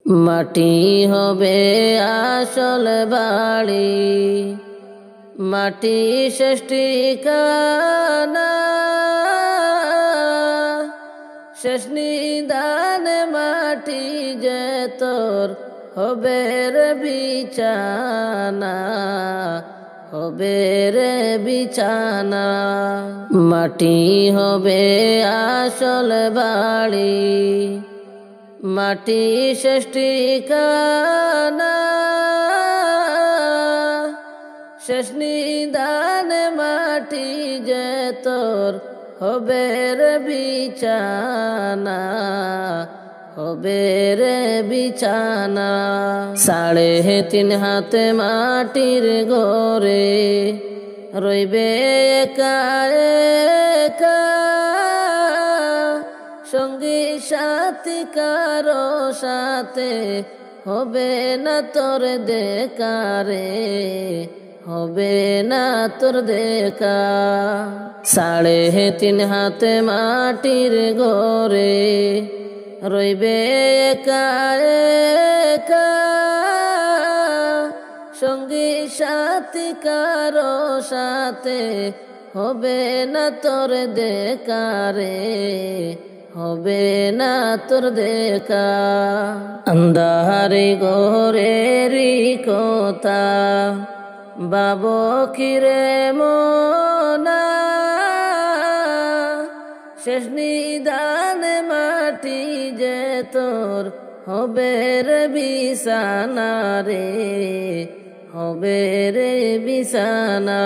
মাটি হবে আসল বাড়ি, মাটি শেষ ঠিকানা, শেষ নিদান মাটি যে তোর হবে রে বিছানা, হবে রে বিছানা। মাটি হবে আসল বাড়ি, মাটি শেষ ঠিকানা, শেষ নিদান মাটি যে তোর হবে রে বিছানা, হবে রে বিছানা। 3.5 হাতে মাটির ঘরে রইবে একা একা, সঙ্গী সাথী কারো সাথে হবে না তোর দেখা রে, হবে না তোর দেখা। 3.5 হাতে মাটির ঘরে রইবে একা একা, সঙ্গী সাথী কারো সাথে হবে না তোর দেখা রে, হবে না তোর দেখা। আন্ধারে ঘরেরই কথা বাবো কিরে মনা, শেষ নিদান মাটি যে তোর হবে রে বিছানা রে, হবে রে বিছানা।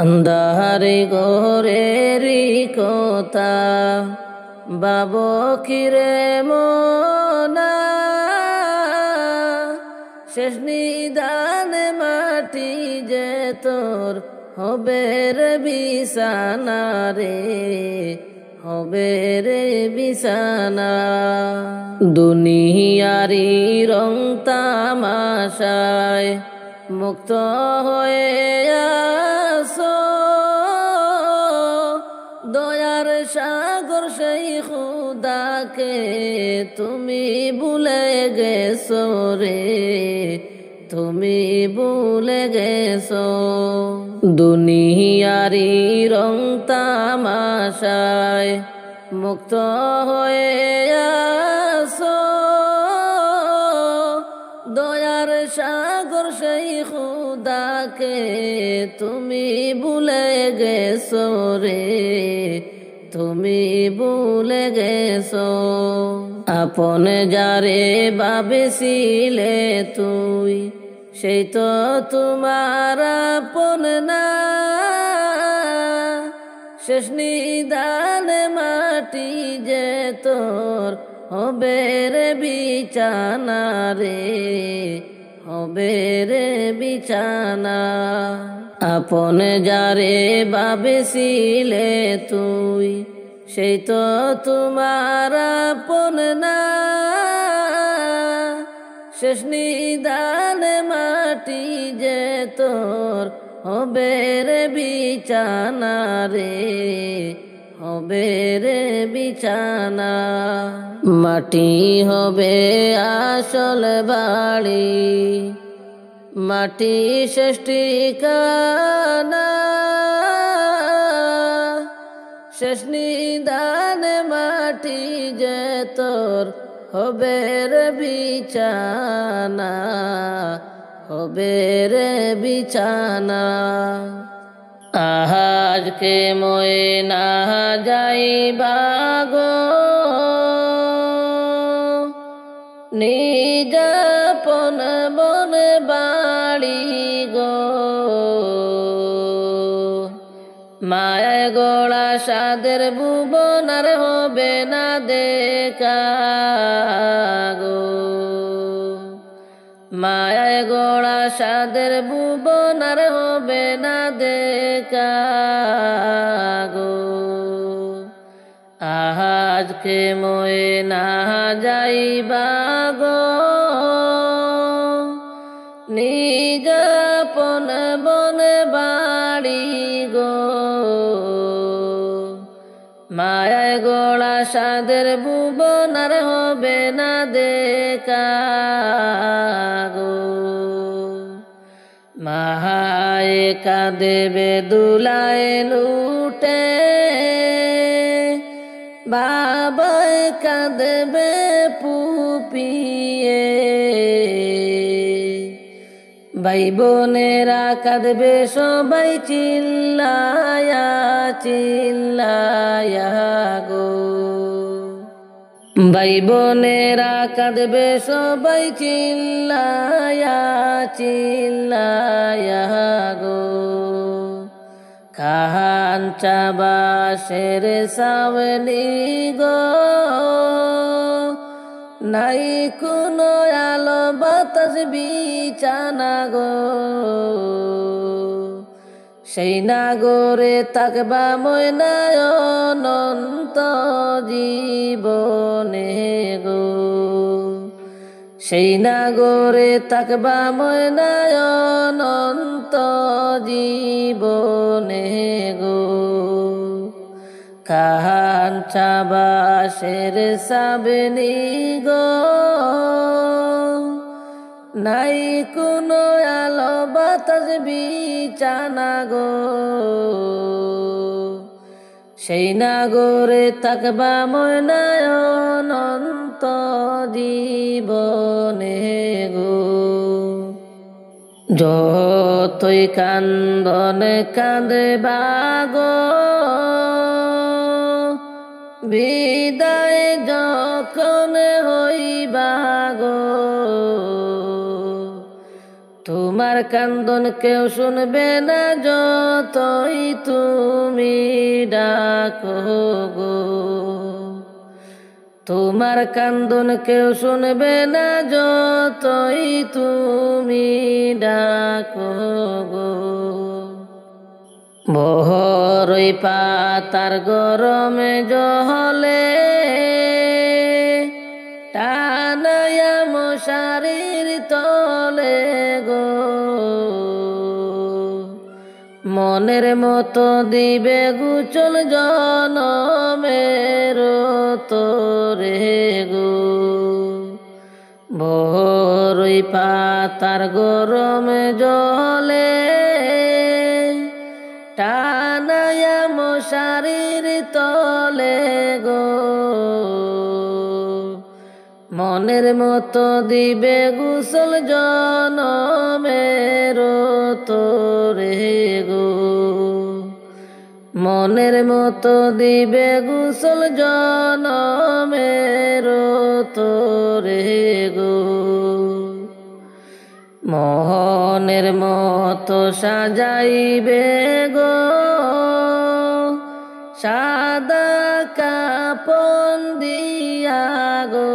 আন্ধারে ঘরেরই কথা বাবো কিরে মনা, শেষ নিদান মাটি যে তোর হবে রে বিছানা রে, হবে রে বিছানা। দুনিয়ারি রং তামাশায় মুক্ত হয়ে আসো, দয়ার সাগর সেই খুদাকে তুমি ভুলে গেছো রে, তুমি ভুলে গেছো। দুনিয়ারি রং তামাশায় মুক্ত হয়ে আসো, দয়ার সাগর সেই খুদাকে তুমি ভুলে গেছো রে, তুমি ভুলে গেছো। আপন যারে ভাবেছিলে তুই, সেই তো তোমার আপন না, শেষ নিদান মাটি যে তোর হবে রে বিছানা রে, হবে রে বিছানা। আপন যারে ভাবেছিলে তুই, সেই তো তোমার আপন না, শেষ নিদান মাটি যে তোর হবে রে বিছানা রে, হবে রে বিছানা। মাটি হবে আসল বাড়ি, মাটি শেষ ঠিকানা, শেষ নিদান মাটি যে তোর হবে রে বিছানা, হবে রে বিছানা। আজকে ময়ে না যাইবা গো, নিজ আপন বন বাড়ি গো, মায়া গোড়া সাদের ভুবন আর হবে না দেখা গো, মায়া গোড়া সাদের ভুবন আর হবে না দেখা গো। আজকে ময়ে না যাইবা গো, নিজ আপন বন বাড়ি গো, মায়া গোড়া সাদের ভুবন আর হবে না দেখা গো। মাহায় কাঁদেবে দুলায় লুটে, বাবায় কাঁদেবে পুপিয়ে, ভাই বোনেরা কাঁদবে সবাই চিল্লায়া চিল্লায়া গো। ভাই বোনেরা কাঁদবে সবাই চিল্লায়া চিল্লায়া গো। খাঞ্চা বাঁশের ছাউনি গো, নাই কোনো আলো বাতাস বিছানা গো। সেই নাগরে তাকবা ময়নায় অনন্ত জীবনে গো। সেই নাগরে তাকবা ময়নায় অনন্ত জীবনে গো। খাঞ্চা বাঁশের ছাউনি গো, নাই কোনো আলো বাতাস বিছানা গো। সেই নাগরে তাকবা ময়নায় অনন্ত জীবনে গো। যতই কান্দনে কাঁদবা গো, বিদায় যখন হইবা গো। তোমার কান্দন কেউ শুনবে না যতই তুমি ডাকো গো। তোমার কান্দন কেউ শুনবে না যতই তুমি ডাকো গো। বহরই পাতার গরমে জহলে, টানায়া মশারির তলে গো। মনের মতো দিবে গুচল জনমের তোরে গো। বহরই পাতার গরমে জলে, টানায়া মশারির তলে গো। মনের মতো দিবে গুসল জনমের তোরে গো। মনের মতো দিবে গুসল জনমের তোরে গো। মোহনের মতো সাজাইবে গো, সাদা কাপন দিয়া গো।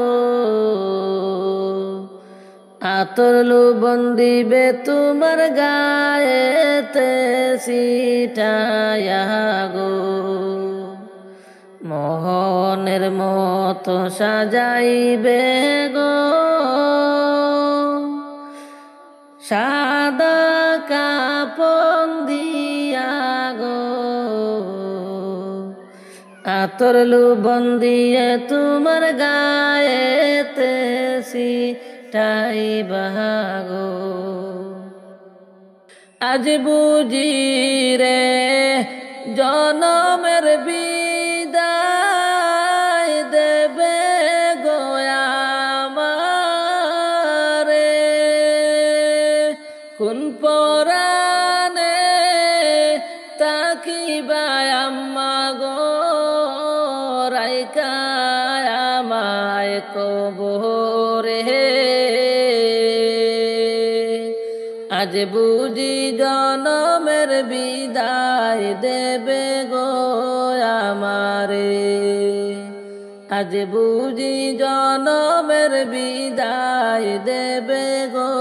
আতর লুবন দিবে তোমার গায়েতে ছিটায়া গো। মোহনের মতো সাজাইবে গো, সাদা কাপন দিয়া গো। আতর লুবন দিয়ে তোমার গায়েতে ছিটাইবা গো। আজ বুঝি রে জনমের বিদায় দেবে গো আমারে। কোন পরাণে তাকিবা আম্মা গো, রাইকা আমায় কবরে। আজ বুঝি জনমের বিদায় দেবে গো আমারে। আজ বুঝি জনমের বিদায় দেবে গো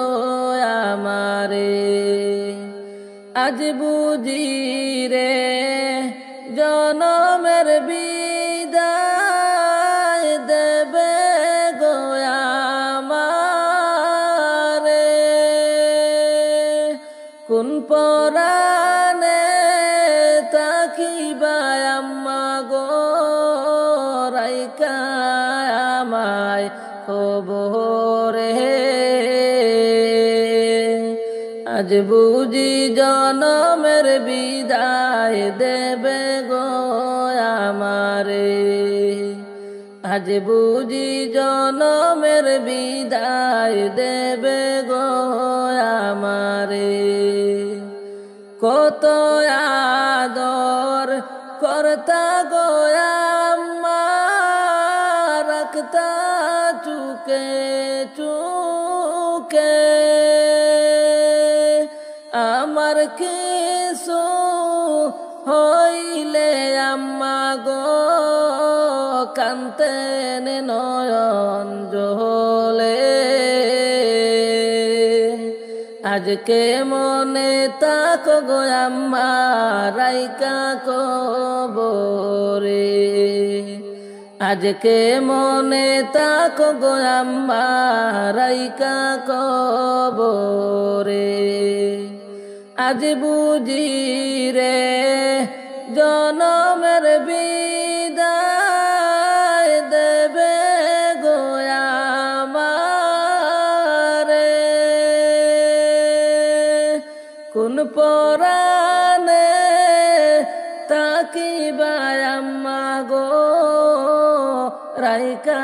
আমারে। আজ বুঝি রে জনমের বিদায় দেবে গো আমারে। কোন পরাণে তাকিবা আম্মা গো, রাই রে আজ বুঝি জনমের বিদায় দেবে গো আমারে আজ বুঝি জনমের বিদায় দেবে গো আমারে কত আদর করতা গো আম্মা রাখতা চুকে চুকে আমার কিছু হইলে আম্মা গো কান্তেন নয়ন জলে আজকে মনে তাকো গো আম্মা রাইকা কবরে আজকে মনে তাকো গো আম্মা রাইকা কবরে আজ বুঝি রে জনমের বিদায় দেবে গো আমারে কোন পরাণে তাকিবা আম্মা গো রাইকা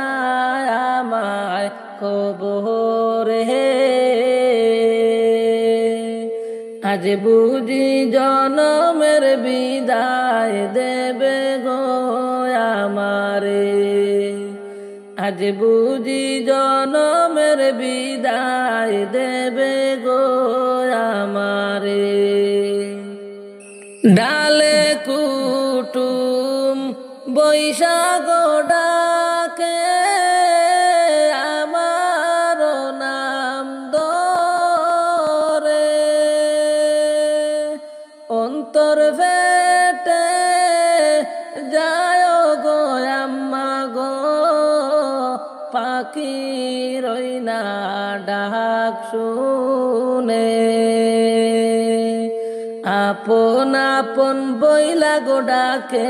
আমায় কবরে আজ বুঝি জনমের বিদায় দেবে গো আমারে আজ বুঝি জনমের বিদায় দেবে গো আমারে ডালে কুটুম বৈশাখ ডাকে আমার নাম ধরে অন্তর ফেটে যায় গো আম্মা গো পাখি রই না ডাক শুনে আপন আপন বইলা গো ডাকে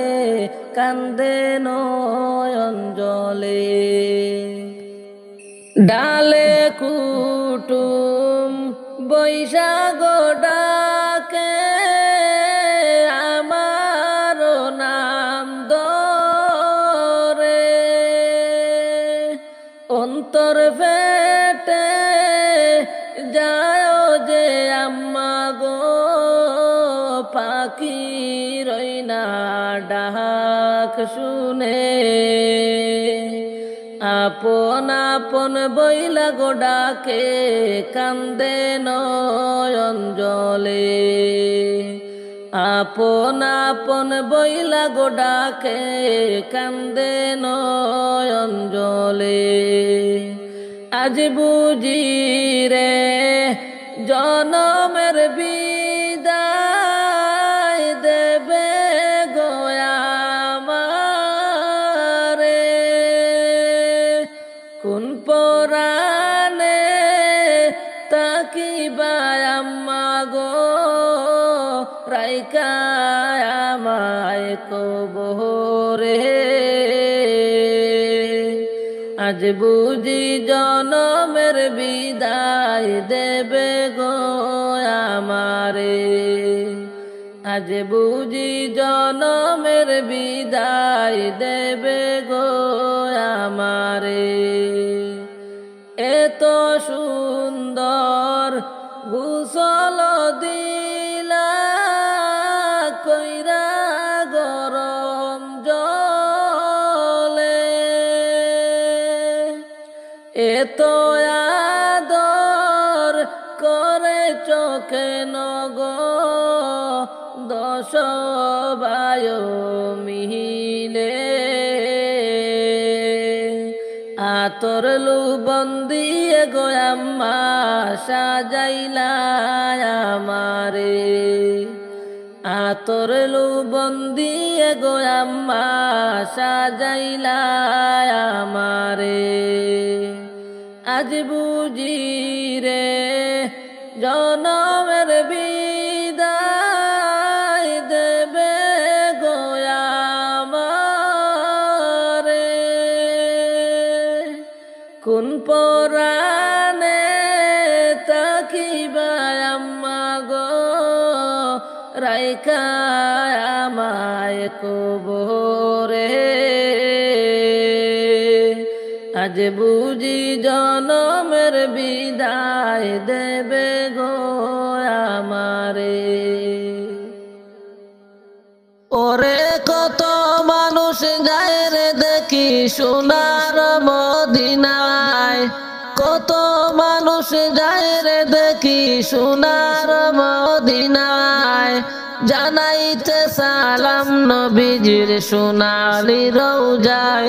কান্দে নয়ন জলে ডালে কুটুম বৈশাখ ডাকে আমার নাম ধরে অন্তর ফেটে যায় যে আম্মা গো পাখি রই না ডাক শুনে আপন আপন বইলা গো ডাকে কান্দে নয়ন জলে আপন আপন বইলা গো ডাকে কান্দে নয়ন জলে আজ বুঝি রে জনমের বিদায় দেবে গো আমারে কোন পরাণে তাকিবা আম্মা গো রাইকা আমায় কবরে আজ বুঝি জনমের বিদায় দেবে গো আমারে আজ বুঝি জনমের বিদায় দেবে গো আমারে এত সুন্দর গোসল দিলা কইরা গরম জলে এত আদর করে চোখে নগ দশ বায় মিলে আতর লুবন্দিয়ে গো আম্মা সাজাইলা আমারে আতর লুবন্দিয়ে গো আম্মা সাজাইলা আমারে আজ বুঝি রে জনমের বিদায় দেবে গো আমারে কোন পরা রাইকা আমায় কবরে আজ বুঝি জনমের বিদায় দেবে গো আমারে। ওরে কত মানুষ যায় রে দেখি সোনার মদিনায়, কত মানুষ যায় রে দেখি সোনার মদিনায়, জানাইতে সালাম নবীজির সোনালি রওজায়।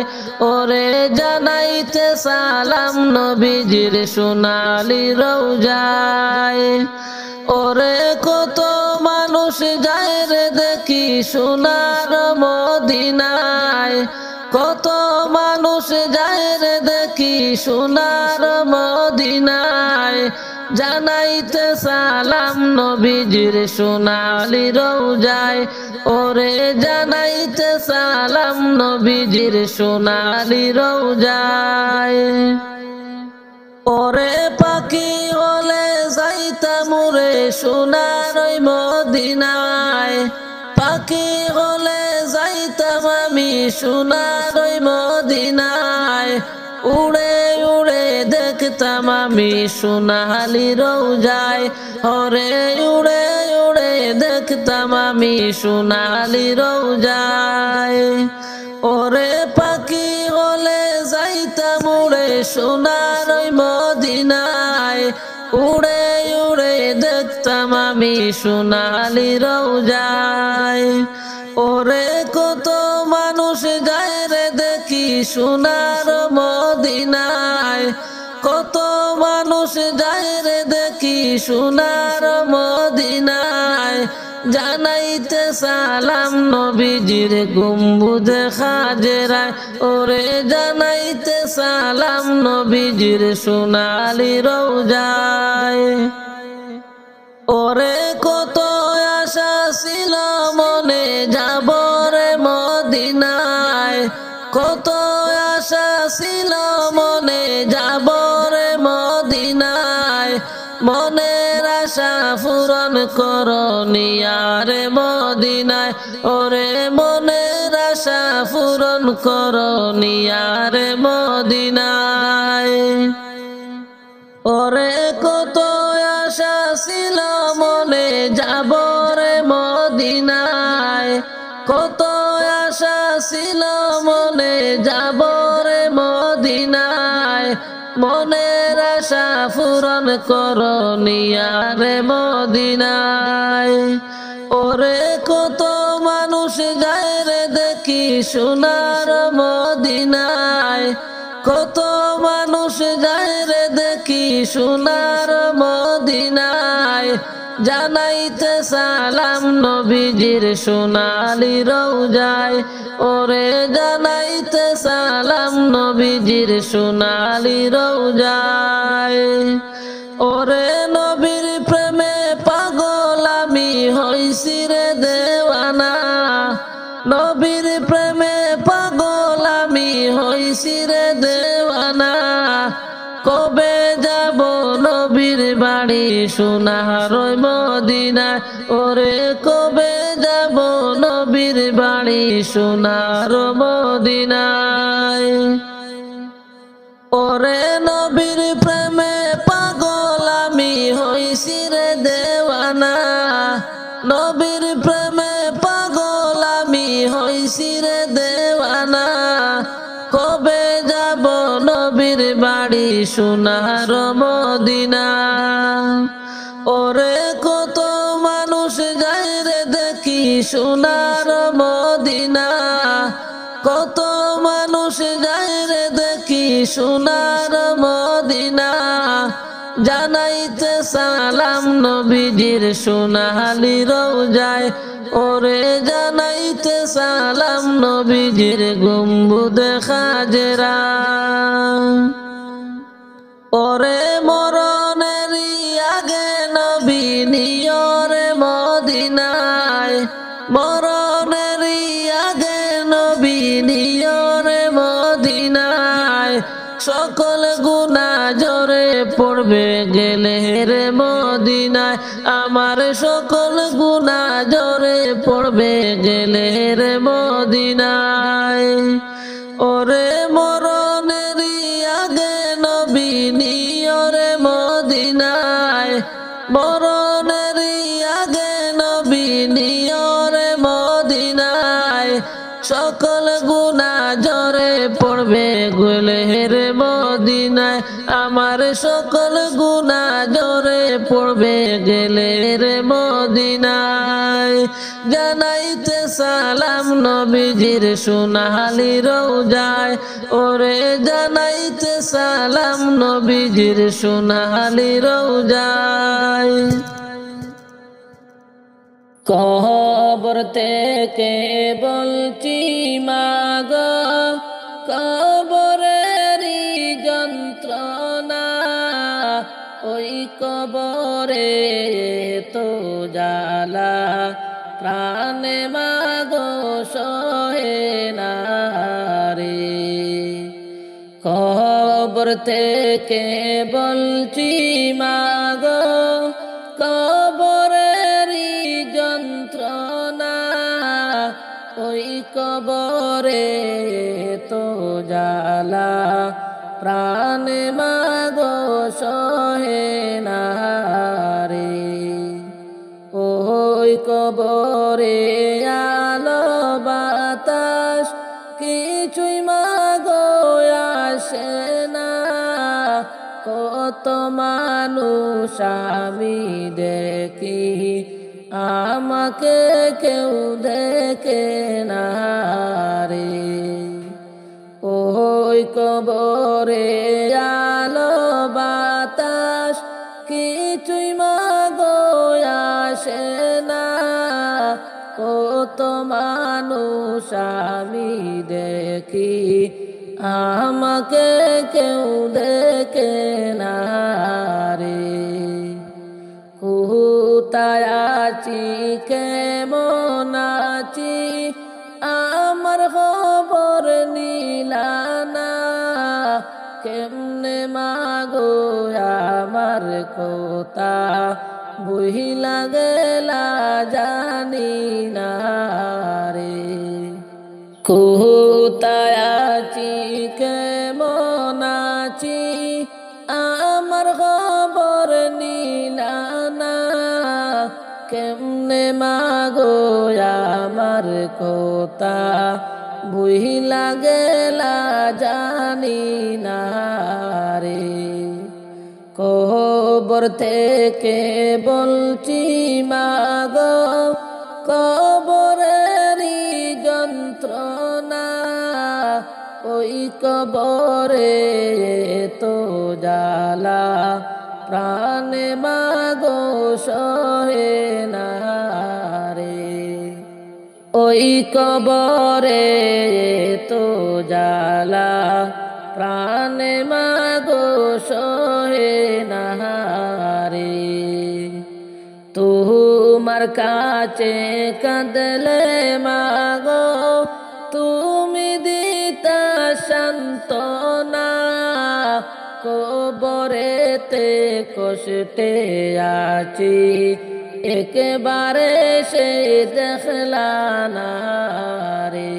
ওরে জানাইতে সালাম নবীজির সোনালি রওজায়। ওরে কত মানুষ যায় রে দেখি সোনার মদিনায়, কত মানুষ যায় রে দেখি সোনার মদিনায়, জানাইতে সালাম নবীজির সোনালি রওজায়। ওরে জানাইতে সালাম নবীজির সোনালি রওজায়। ওরে পাখি হলে যাইতাম রে সোনার ওই মদিনায়, পাখি হলে যাইতাম আমি সোনার ওই মদিনায়, উড়ে উড়ে দেখতাম আমি সোনালি রওজায়। ওরে উড়ে উড়ে দেখতাম আমি সোনালি রওজায়। ওরে পাখি হলে যাইতাম উড়ে সোনার ওই মদিনায়, উড়ে উড়ে দেখতাম আমি সোনালি রওজায়। ওরে কত মানুষ যায় রে দেখি সোনার মদিনায়, কত মানুষ যায় রে দেখি সোনার মদিনায়, জানাইতে সালাম নবীজির গম্বুজে খাজেরায়। ওরে জানাইতে সালাম নবীজির সোনালি রওজায়। ওরে কত আশা ছিল মনে যাব রে মদিনায়, কত আশা ছিল মনে যাব রে মদিনায়, মনের আশা পূরণ করনিয়া রে মদিনায়। ওরে মনের আশা পূরণ করনিয়া রে মদিনায়। ওরে কত আশা ছিল মনে যাব রে মদিনায়, কত আশা ছিল মনে যাব রে মদিনায়, মনের আশা পূরণ করনিয়া রে মদিনায়। ওরে কত মানুষ যায় রে দেখি সোনার মদিনায়, কত মানুষ যায় রে দেখি সোনার মদিনায়, জানাইতে সালাম নবীজির সোনালি রওজায়। ওরে জানাইতে সালাম নবীজির সোনালি রওজায়। ওরে নবীর প্রেমে পাগল আমি হইছি রে দেওয়ানা, নবীর প্রেমে পাগল আমি হইছি রে দেওয়ানা, কবে যাব নবীর বাড়ি সোনার ওই মদিনায়। ওরে কবে যাব নবীর বাড়ি সোনার মদিনায়। ওরে নবীর প্রেমে পাগল আমি হইছি রে দেওয়ানা, নবীর প্রেমে পাগল আমি হইছি রে দেওয়ানা, কবে যাব নবীর বাড়ি সোনার মদিনা। ওরে কত মানুষ যায় রে দেখি সোনার মদিনা, কত মানুষ যায় রে দেখি সোনার মদিনা, জানাইতে সালাম নবীজির সোনালি রওজায়। ওরে জানাইতে সালাম নবীজির গম্বুজে খাজেরা। ওরে মরণের আগে নবী নিয়রে মদিনায়, মরণের আগে নবী নিয়রে মদিনায়, সকল গুনাহ জোরে পড়ে পড়বে গেলে রে মদিনায় আমার সকল গুনাহ ঝরে পড়বে গেলে রে মদিনায় ওরে মরণেরই আগে নবী নিও রে মদিনায় মরণেরই আগে নবী নিও রে মদিনায় সকল গুনাহ ঝরে পড়বে গেলে রে মদিনায় আমার সকল গুনাহ ঝরে পড়বে গেলে রে মদিনায় জানাইতে সালাম নবীজির সোনালি রওজায় ওরে জানাইতে সালাম নবীজির সোনালি রওজায় কবর থেকে বলছি মাগো কবরেরই যন্ত্রণা ওই কবরে তো জ্বালা প্রাণে মাগো সহে না রে কবর থেকে বলছি মাগো কবরেরই যন্ত্রণা ওই কবরে তো জ্বালা প্রাণে মাগো সহে না রে ওই কবরে আলো বাতাস কিছুই মাগো আসে না কত মানুষ আমি দেখি আমাকে কেউ দেখে না রে ওই কবরে আলো বাতাস কিছুই মাগো আসে না কত মানুষ আমি দেখি আমাকে কেউ দেখে না রে কোথায় আছি কেমন আছি আমার খবর নিলানা কেমনে মাগো আমার কথা বহিলা গেলা জানি না রে কোথায় আছি কেমন আছি আমার খবর নিলানা কেমনে মাগো আমার কথা বহিলা গেলা জানি না রে কবর থেকে বলছি মাগো কবরেরই যন্ত্রণা ওই কবরে তো জ্বালা প্রাণে মাগো সহে না রে ওই কবরে তো জ্বালা প্রাণে মাগো সহে না রে তোমার কাছে কাঁদলে মাগো তুমি দিতা সান্ত্বনা কবরেতে কষ্টে আছি একেবারে সে দেখলা না রে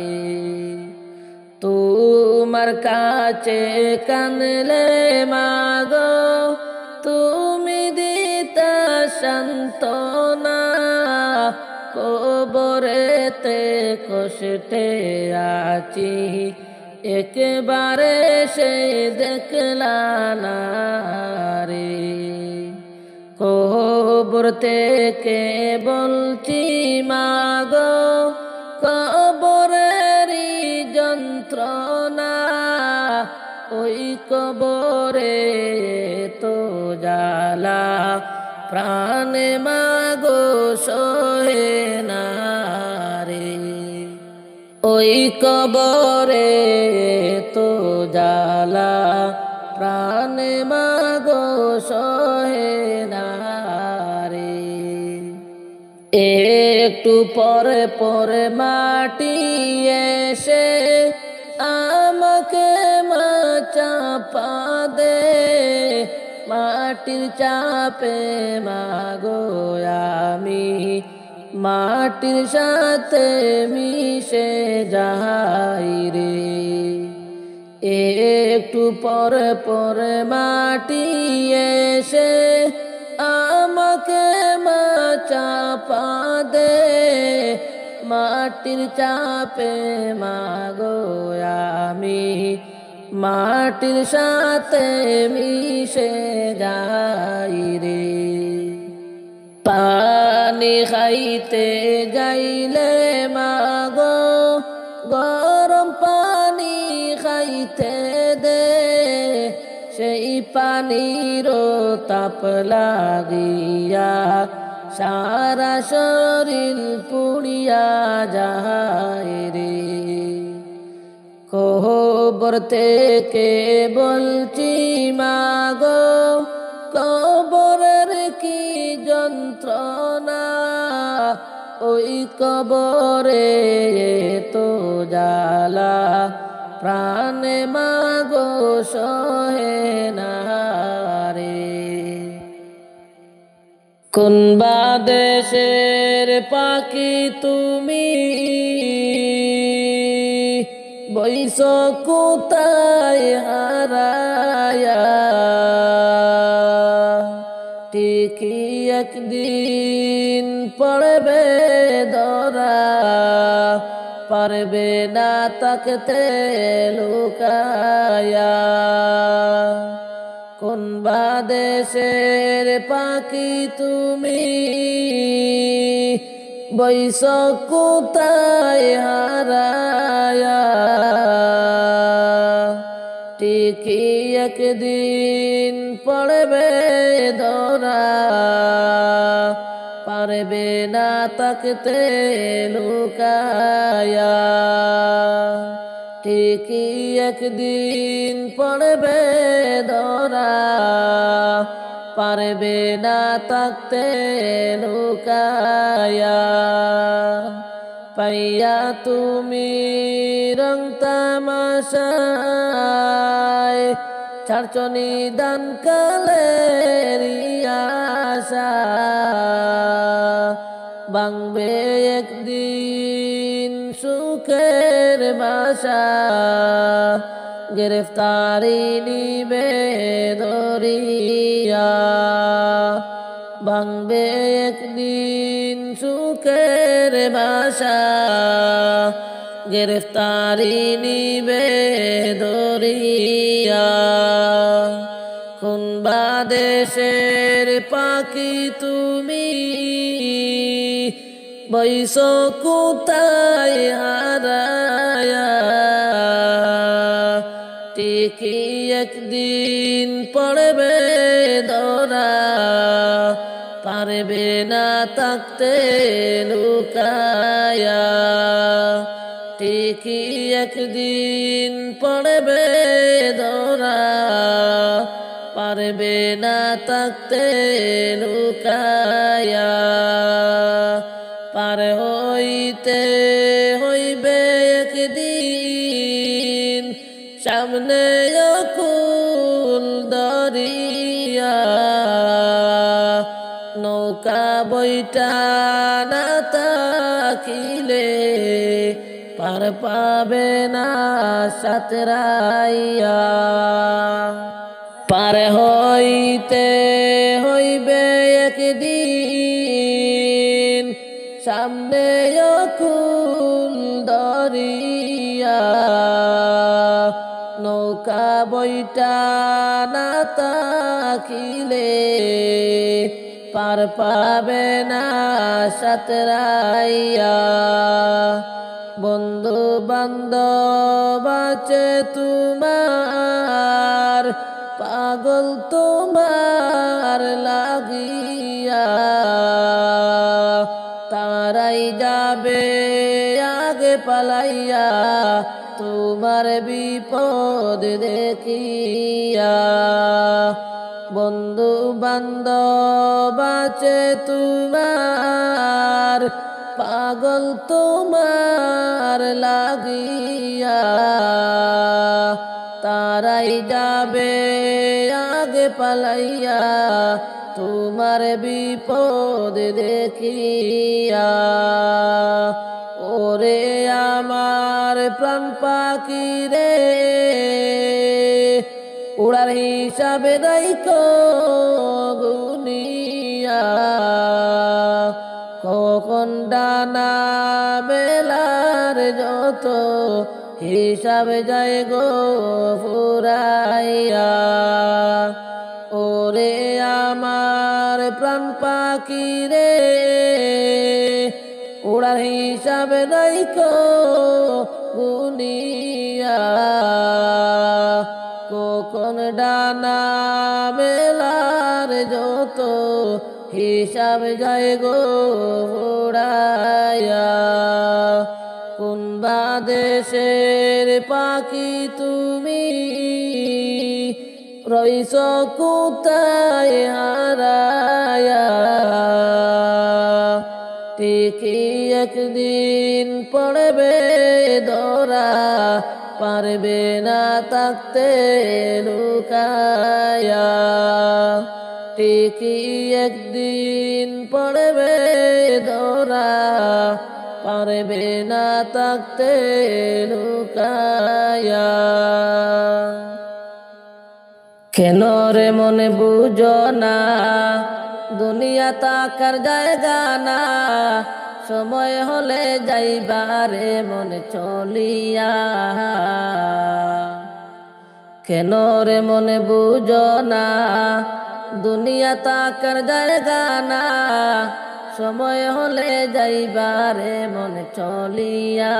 তোমার কাছে কাঁদলে মাগো তুমি দিতা সান্ত্বনা কবরেতে কষ্টে আছি একেবারে সে দেখলা না রে কবর থেকে বলছি মাগো কবরেরই যন্ত্রণা ওই কবরে তো জ্বালা প্রাণে মাগো সহে না রে ওই কবরে তো জ্বালা প্রাণে মাগো সহে না রে একটু পরে পরে মাটি এসে আমাকে চাপা দে মাটির চাপে মাগো আমি মাটির সাথে মিশে যাই রে। একটু পরে পরে মাটি এসে আমাকে মা চাপা দে, মাটির চাপে মাগো আমি মাটির সাথে মিশে যাই রে। পানি খাইতে যাইলে মাগো গরম পানি খাইতে দে, সেই পানির তাপ লাগিয়া সারা শরীর পুড়িয়া যায় রে। কবর থেকে বলছি মাগো কবরের কি যন্ত্রণা, ওই কবরে তো জ্বালা প্রাণে মাগো সহে না রে। কোন বাদেশের পাখি তুমি, বইস কোথায় হারায়া, ঠিকই একদিন পড়বে ধরা, পারবে না তাকতে লুকায়া। কোন বাদেশের পাখি তুমি, বইস কোথায় হারায়া, ঠিকই একদিন পড়বে ধরা, পারবে না তাকতে লুকায়া। ঠিকই একদিন পড়বে ধরা, পারবে না তাকতে লুকায়া। পাইয়া তুমি রং তামাশায় ছাড়ছো নিদান কালের আশা, ভাঙবে একদিন সুখের বাসা, গ্রেফতারি নিবে ধরিয়া। ভাঙবে একদিন সুখের বাসা, গ্রেফতারি নিবে ধরিয়া। কোন বাদেশের পাখি তুমি, বইস কোথায় হারায়া, ঠিকই একদিন পড়বে ধরা, পারবে না তাকতে লুকায়া। ঠিকই একদিন পড়বে ধরা, পারবে না তাকতে লুকায়া। পার হইতে হইবে একদিন সামনে অকুল দরিয়া, নৌকা বইটা না তাকিলে পার পাবে না সাতরাইয়া। পার হইতে হইবে একদিন সামনে অকুল দরিয়া, নৌকা বইটা না তাকিলে পার পাবে না সাতরাইয়া। বন্ধু বান্ধব আছে তোমার, পাগল তোমার লাগিয়া, তারাই যাবে আগে পালাইয়া তোমার বিপদ দেখিয়া। বন্ধু বান্ধব আছে তোমার, পাগল তোমার লাগিয়া, তারাই যাবে আগে পালাইয়া তোমার বিপদ দেখিয়া। ওরে আমার প্রাণ পাখি রে, উড়ার হিসাবে রাইখো গুনিয়া। কখন ডানা মেলার যত হিসাব যায় গো ফুরাইয়া। ওরে আমার প্রাণ পাখি রে, উড়ার হিসাব রাইখো গুনিয়া। কখন ডানা মেলার যত হিসাব যায় গো উড়াইয়া। কোন দেশের পাখি তুমি, রইছ কোথায় হারায়া। ঠিকই একদিন পড়বে ধরা, পারবে না থাকতে লুকায়া। ঠিকই একদিন পড়বে ধরা, পারবে না থাকতে লুকায়া। কেন রে মনে বুঝো না, দুনিয়া তাকার জায়গা না। সময় হলে যাইবারে মনে চলিয়া। কেন রে মনে বুঝো না, দুনিয়া তাকার জায়গা না। সময় হলে যাইবারে মনে চলিয়া।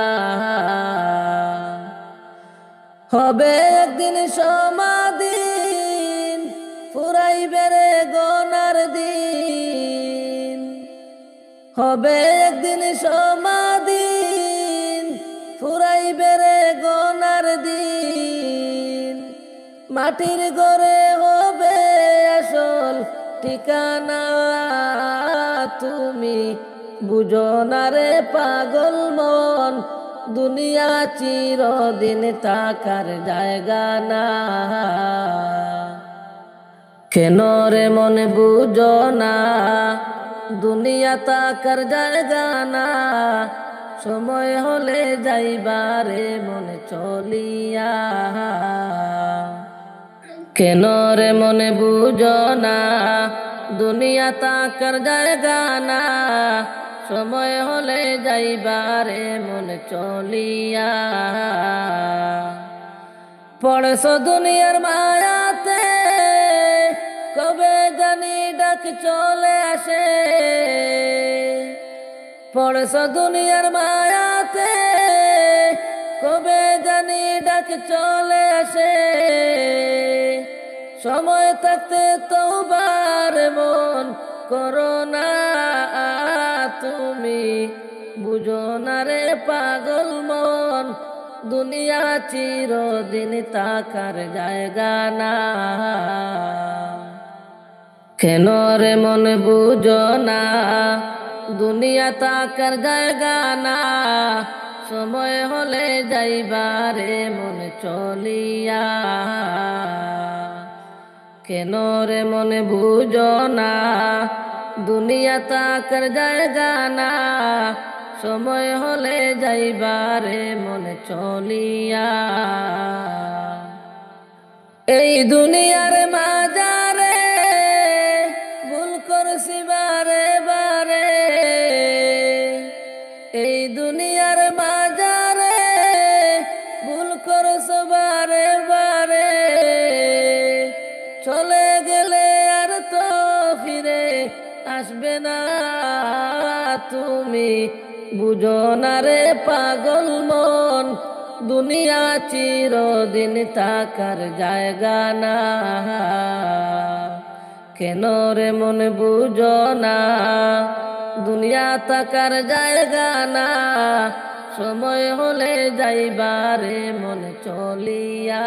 হবে একদিন সমাদিন, ফুরাইবে রে গোনার দিন। হবে একদিন সমাদিন, ফুরাইবে রে গোনার দিন। মাটির ঘরে হবে আসল ঠিকানা, তুমি বুঝো না রে পাগল মন। দুনিয়া চিরদিন থাকার জায়গা না। কেন রে মনে বুঝো না, দুনিয়া থাকার জায়গা না। সময় হলে যাইবারে মনে চলিয়া। কেন রে মনে বুঝো না, দুনিয়া থাকার জায়গা না। সময় হলে যাইবারে মনে চলিয়া। পড়ছ দুনিয়ার মায়াতে, কবে জানি ডাক চলে আসে। পড়ছ দুনিয়ার মায়াতে, কবে জানি ডাক চলে আসে। সময় থাকতে তওবার মন করো না, তুমি বুঝো না রে পাগল মন। দুনিয়া চিরদিন থাকার জায়গা না। কেন রে মনে বুঝো না, দুনিয়া থাকার জায়গা না। সময় হলে যাইবারে মনে চলিয়া। কেন রে মনে বুঝো না, দুনিয়া থাকার জায়গা না। সময় হলে যাইবারে মনে চলিয়া। এই দুনিয়ার মাঝারে ভুল করছি বারে বারে। এই দুনিয়ার মাঝারে ভুল করছ বারে বারে। চলে গেলে আর তো ফিরে আসবে না, তুমি বুঝো না রে পাগল মন। দুনিয়া চিরদিন থাকার জায়গা না। কেন রে মনে বুঝো না, দুনিয়া থাকার জায়গা না। সময় হলে যাইবারে মনে চলিয়া।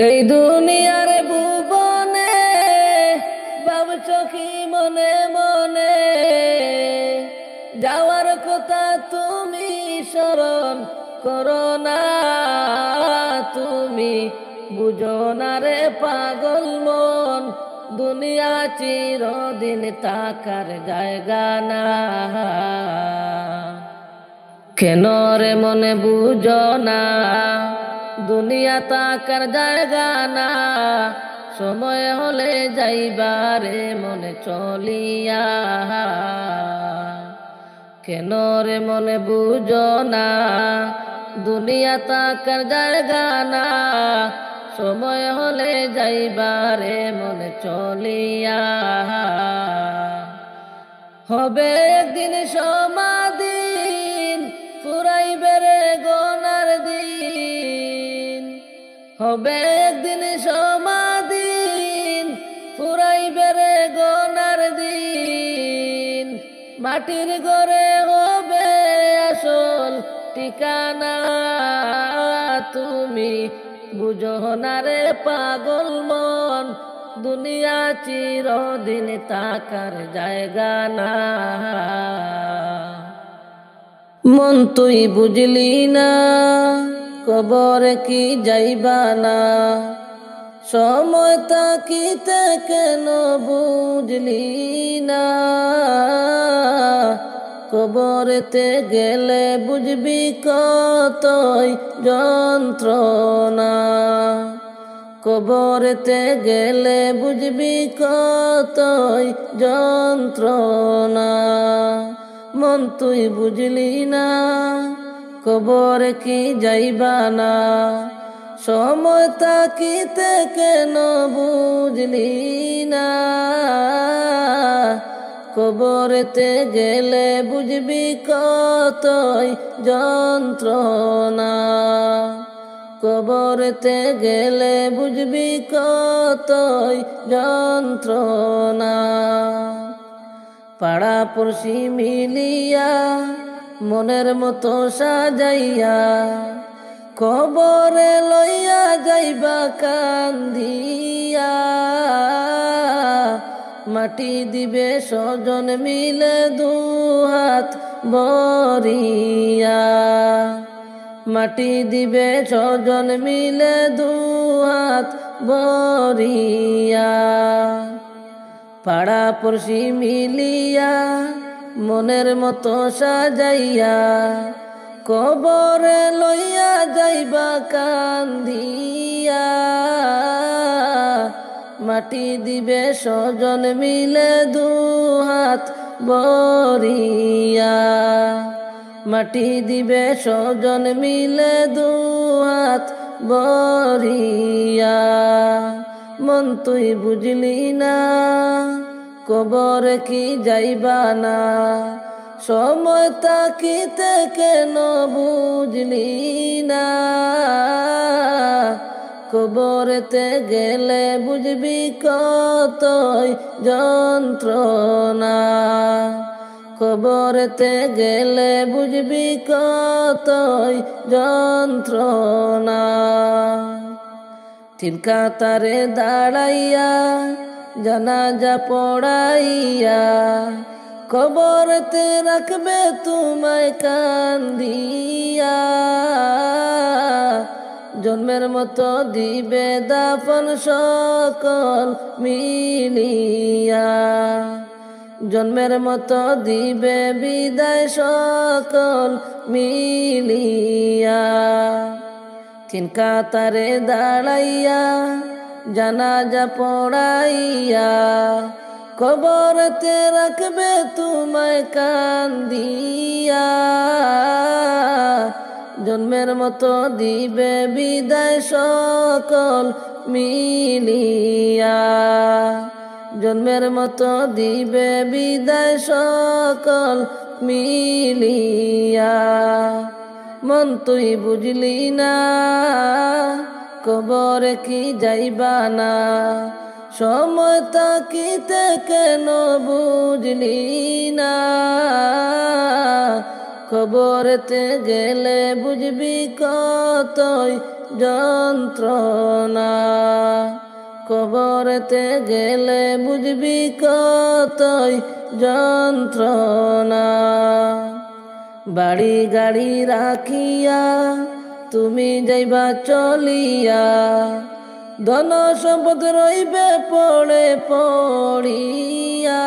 এই দুনিয়ার ভুবনে ভাবছ কি মনে মনে, যাওয়ার কথা তুমি স্মরণ করো না। তুমি বুঝো না রে পাগল মন, দুনিয়া চিরদিন থাকার জায়গা না। কেন রে মনে বুঝো না, দুনিয়া থাকার জায়গা না। সময় হলে যাইবারে মনে চলিয়া। কেন রে মনে বুঝো না, দুনিয়া থাকার জায়গা না। সময় হলে যাইবারে মনে চলিয়া। হবে একদিন সমাদিন, ফুরাইবে রে গোনার দিন। হবে একদিন সমাদিন, ফুরাইবে রে গোনার দিন। মাটির ঘরে হবে আসল ঠিকানা। তুমি বুঝো না রে পাগল মন, দুনিয়া চিরদিন থাকার জায়গা না। মন তুই বুঝলি না, কবরে কি যাইবা না। সময় তাকিতে কেন বুঝলি না, কবরেতে গেলে বুঝবি কতই যন্ত্রণা। কবরেতে গেলে বুঝবি কতই যন্ত্রণা। মন তুই বুঝলি না, কবরে কি যাইবা না। সময় তাকিতে কেন বুঝলি না, কবরেতে গেলে বুঝবি কতই যন্ত্রণা। কবরেতে গেলে বুঝবি কতই যন্ত্রণা। পাড়া পড়শি মিলিয়া মনের মতো সাজাইয়া, কবরে লইয়া যাইবা কান্দিয়া। মাটি দিবে স্বজন মিলে দুহাত ভরিয়া। মাটি দিবে স্বজন মিলে দুহাত ভরিয়া। পাড়া পড়শি মিলিয়া মনের মতো সাজাইয়া, কবরে লইয়া যাইবা কান্দিয়া। মাটি দিবে স্বজন মিলে দুহাত ভরিয়া। মাটি দিবে স্বজন মিলে দুহাত ভরিয়া। মন তুই বুঝলি না, কবরে কি যাইবা না। সময় তাকিতে কেন বুঝলি না, কবরেতে গেলে বুঝবি কতই যন্ত্রণা। কবরেতে গেলে বুঝবি কতই যন্ত্রণা। তিন কাতারে দাঁড়াইয়া জানাজা পড়াইয়া, কবরেতে রাখবে তোমায় কান্দিয়া। জন্মের মতো দিবে দাফন সকল মিলিয়া। জন্মের মতো দিবে বিদায় সকল মিলিয়া। তিন কাতারে দাঁড়াইয়া জানাজা পড়াইয়া, কবরেতে রাখবে তোমায় কান্দিয়া। জন্মের মতো দিবে বিদায় সকল মিলিয়া। জন্মের মতো দিবে বিদায় সকল মিলিয়া। মন তুই বুঝলি না, কবরে কি যাইবা না। সময় তাকিতে কেন বুঝলি না, কবরেতে গেলে বুঝবি কতই যন্ত্রণা। কবরেতে গেলে বুঝবি কতই যন্ত্রণা। বাড়ি গাড়ি রাখিয়া তুমি যাইবা চলিয়া, ধন সম্পদ রইবে পড়ে পড়িয়া,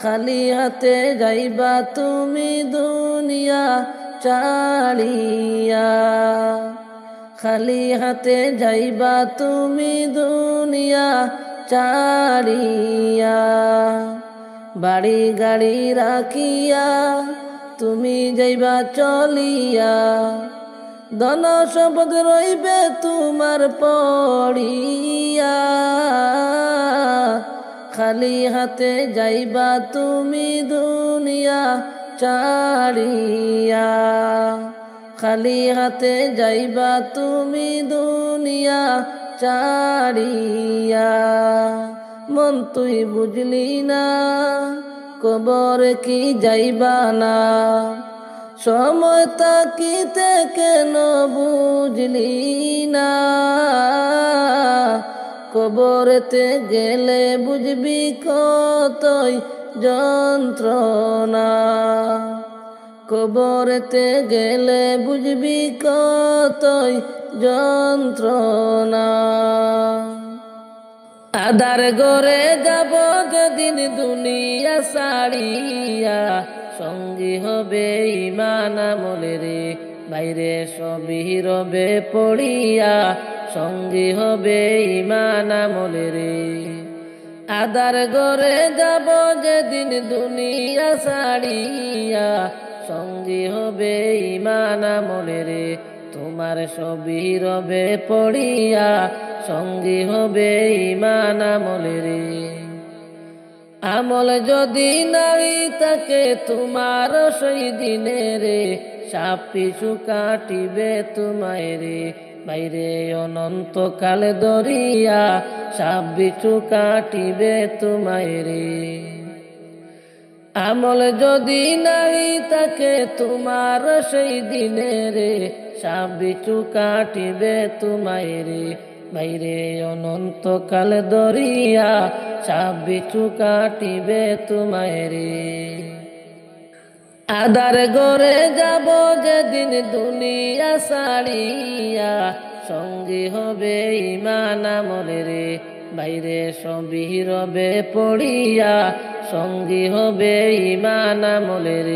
খালি হাতে যাইবা তুমি দুনিয়া ছাড়িয়া, খালি হাতে যাইবা তুমি দুনিয়া ছাড়িয়া। বাড়ি গাড়ি রাখিয়া তুমি যাইবা চলিয়া, ধন সম্পদ রইবে তোমার পড়িয়া, খালি হাতে যাইবা তুমি দুনিয়া ছাড়িয়া, খালি হাতে যাইবা তুমি দুনিয়া ছাড়িয়া। মন তুই বুঝলি না, কবর কি যাইবা না, সময় তাকিতে কেন বুঝলি না, কবরেতে গেলে বুঝবি কতই যন্ত্রণা, কবরেতে গেলে বুঝবি কতই যন্ত্রণা। আদার ঘরে যাব যেদিন দুনিয়া ছাড়িয়া, সঙ্গী হবে ঈমান আমলের, বাইরে সবই রবে পড়িয়া, সঙ্গী হবে ঈমান আমলের। আদার ঘরে যাব যেদিন দুনিয়া ছাড়িয়া, সঙ্গী হবে ঈমান আমলের, তোমার সবই রবে পড়িয়া, সঙ্গী হবে ঈমান আমলের। আমল যদি নাই থাকে তোমার সেই দিনে রে, সাপ পিছু কাটিবে তোমায় রে, বাইরে অনন্তকাল দরিয়া, সাপ পিছু কাটিবে তোমায় রে। আমল যদি নাই থাকে তোমার সেই দিনে রে, সাপ পিছু কাটিবে তোমায় রে, বাইরে অনন্তকাল দরিয়া, সাপ পিছু কাটিবে তোমায় রে। আদার ঘরে যাব যেদিন দুনিয়া ছাড়িয়া, সঙ্গী হবে ঈমান আমলের, বাইরে সবই রবে পড়িয়া, সঙ্গী হবে ঈমান আমলের।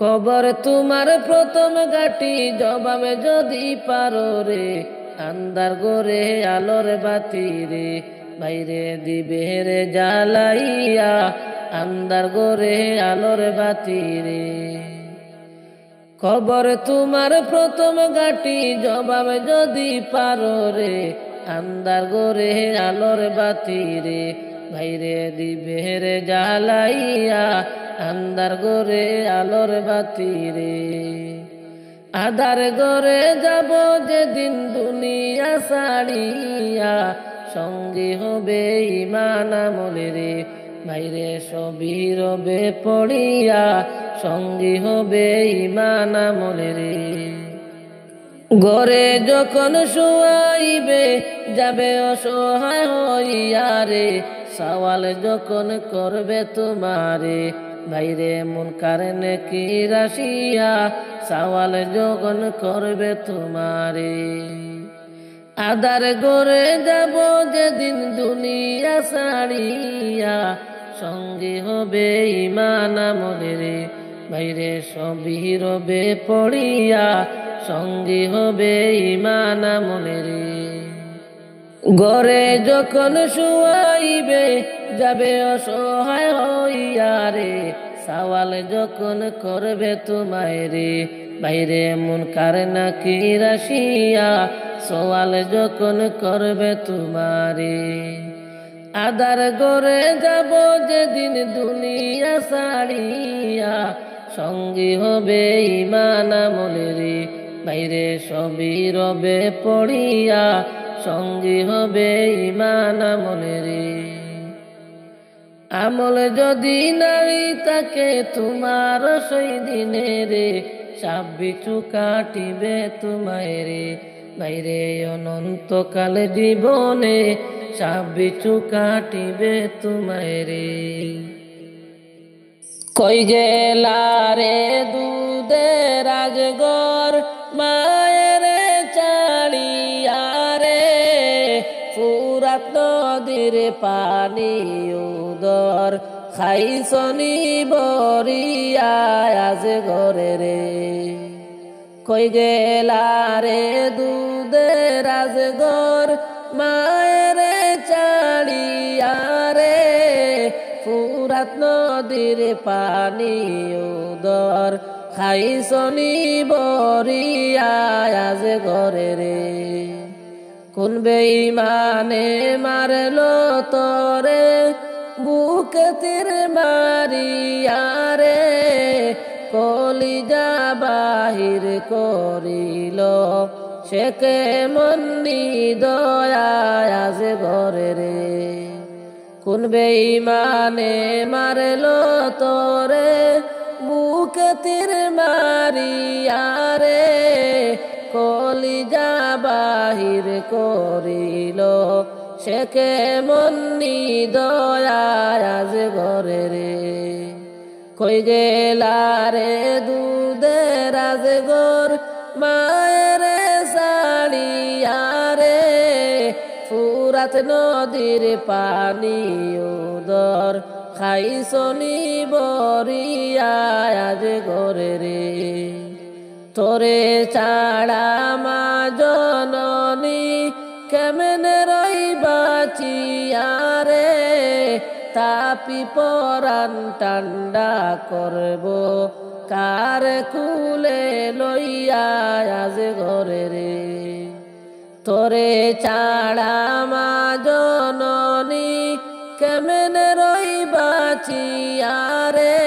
কবর তোমার প্রথম ঘাটি, জবাবে যদি পারো রে, আন্দার ঘরে আলোর বাতি রে, বাইরে দিবে রে জ্বালাইয়া, আন্দার ঘরে আলোর বাতি রে। কবর তোমার প্রথম ঘাটি, জবাবে যদি পারো রে, আন্দার ঘরে আলোর বাতি রে, বাইরে দিবে রে জ্বালাইয়া, আন্দার ঘরে আলোর বাতি রে। আদার ঘরে যাব যেদিন দুনিয়া ছাড়িয়া, সঙ্গী হবে ঈমান আমলের, বাইরে সবই রবে পড়িয়া, সঙ্গী হবে ঈমান আমলের। ঘরে যখন শুয়াইবে যাবে অসহায় হইয়া রে, সওয়াল যখন করবে তোমারে, বাইরে মুনকার নেকির আসিয়া, সওয়াল যখন করবে তোমারে। আদার ঘরে যাব যেদিন দুনিয়া ছাড়িয়া, সঙ্গী হবে ঈমান আমলের, বাইরে সবই রবে পড়িয়া, সঙ্গী হবে ঈমান আমলের। ঘরে যখন শুয়াইবে যাবে অসহায় হইয়া রে, সওয়াল যখন করবে তোমায় রে, বাইরে মুনকার নাকির আসিয়া, সওয়াল যখন করবে তোমারে। আদার ঘরে যাব যেদিন দুনিয়া ছাড়িয়া, সঙ্গী হবে ঈমান আমলের, বাইরে সবই রবে পড়িয়া, সঙ্গী হবে ঈমান আমলের। আমল যদি নাই থাকে তোমার সেই দিনে রে, সাপ পিছু কাটিবে তোমায় রে, বাইরে অনন্তকাল জীবনে, সাপ পিছু কাটিবে তোমায় রে। কই গেলা রে দুধের রাজগর, মায়ের চার ফুরাত নদীর পানি উদর খাইছনি বরিয়া আজ ঘরে রে কই গেলা রে দুধের রাজগর মায়ের চাড়িয়া রে ফুরাত নদীর পানি উদর খাইছনি বরিয়া আজ ঘরে রে কোন বেঈমানে মারলো তোরে বুকে তীর মারিয়া রে কলিজা বাহির করিল সে কেমন দয়া আজ ঘরে রে কোন বেঈমানে মারলো তোরে বুকে তীর মারিয়া রে কলিজা বাহির করিল সে কেমন দয়া আজ ঘরে রে কই গেলা রে দুধের রাজগর মায়ের সাড়িয়া রে ফুরাত নদীর পানি উদর খাইছনি বরিয়া আজ ঘরে রে তোরে ছাড়া মা জননী কেমনে রইবা চিয়া রে তাপি পরান ঠান্ডা করব কার কুলে লইয়া আজ ঘরে রে তোরে ছাড়া মা জননী কেমনে রইবা চিয়া রে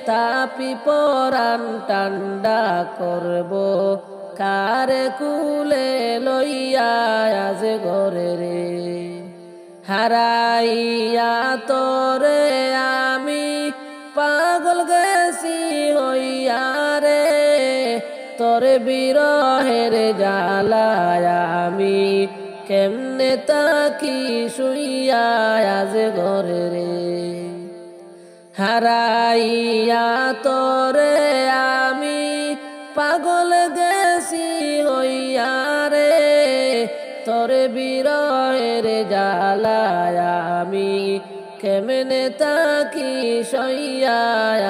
তাপি পরান ঠান্ডা করব কার কুলে লইয়া আজ ঘরে রে হারাইয়া তোরে আমি পাগল গেছি হইয়া রে তোরে বিরহের জ্বালায় আমি কেমনে তাকি শুইয়া আজ ঘরে রে হারাইয়া তোরে আমি পাগল গেছি হইয়া রে তোরে বিরহের জ্বালায় আমি কেমনে তাকি সইয়া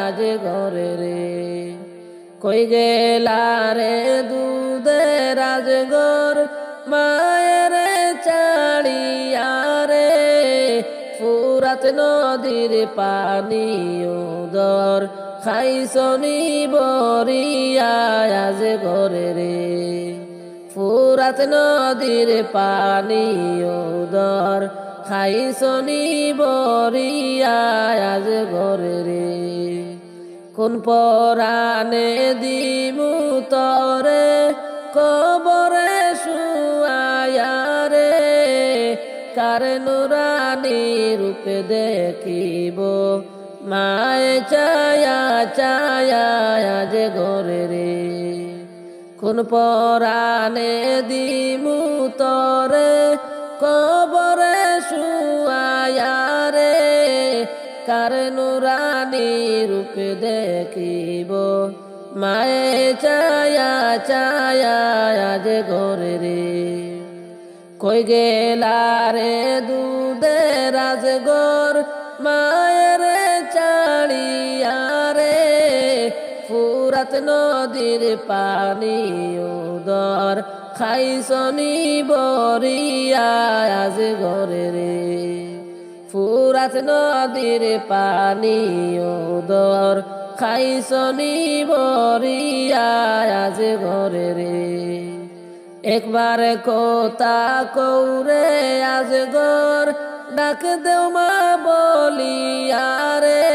আজ ঘরে রে কই গেলা রে দুধের রাজগর মায়ের চাড়িয়া রে ফুরাত নদীর পানি উদর খাইছনি বরিয়া আজ ঘরে রে ফুরাত নদীর পানি উদর খাইছনি বরিয়া আজ ঘরে রে কোন পরানে দিমু তরে কবরে শুয়ায়া রে কার নুরানি রূপে দেখিব মায়ে চায়া চায়া আজ ঘরে রে কোন পরানে দিমু তরে কবরে শুয়ায়া রে কার নুরানি রূপে দেখিব মায়ে চায়া চায়া আজ ঘরে রে কই গেলা রে দুধের রাজগর মায়ের চাড়িয়া রে ফুরাত নদীর পানি উদর খাইছনি বরিয়া আজ ঘরে রে ফুরাত নদীর পানি উদর খাইছনি বরিয়া আজ ঘরে রে একবার কোতা কৌরে আজ ঘর ডাক দেও মা বলিয়া রে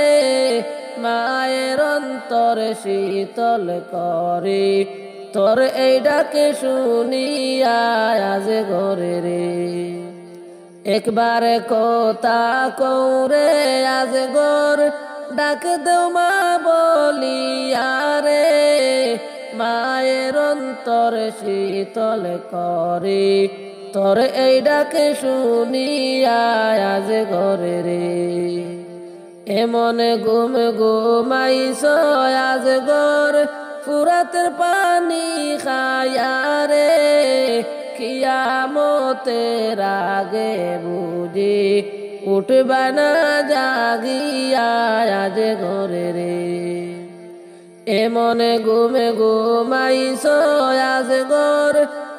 মায়ের অন্তর শীতল করে তোর এই ডাকে শুনিয়া আজ ঘরে রে একবার কোতা কৌরে আজ ঘর ডাক দেও মা বলিয়া রে মায়ের অন্তর শীতল করে তোর এই ডাকে শুনিয়া আজ ঘরে রে এমন ঘুম ঘুমাইছ আজ ঘর ফুরাতের পানি খায়া রে কিয়ামতের আগে বুঝি উঠবা না জাগিয়া আজ ঘরে রে। এমনে ঘুমে ঘুমাইছ আজ ঘর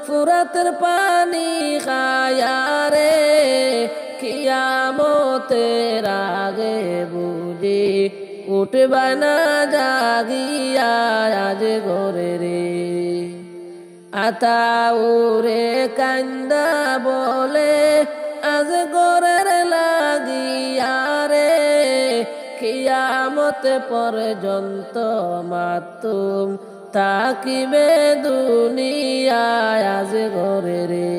ফুরাতের পানি খায়া রে। কিয়ামতের আগে বুঝি উঠবা না জাগিয়া আজ ঘরে রে। আতাউরে কান্দা বলে আজ ঘরের লাগিয়া রে। কিয়ামত পর্যন্ত মাতুম তাকিবে দুনিয়ায় আজ ঘরে রে।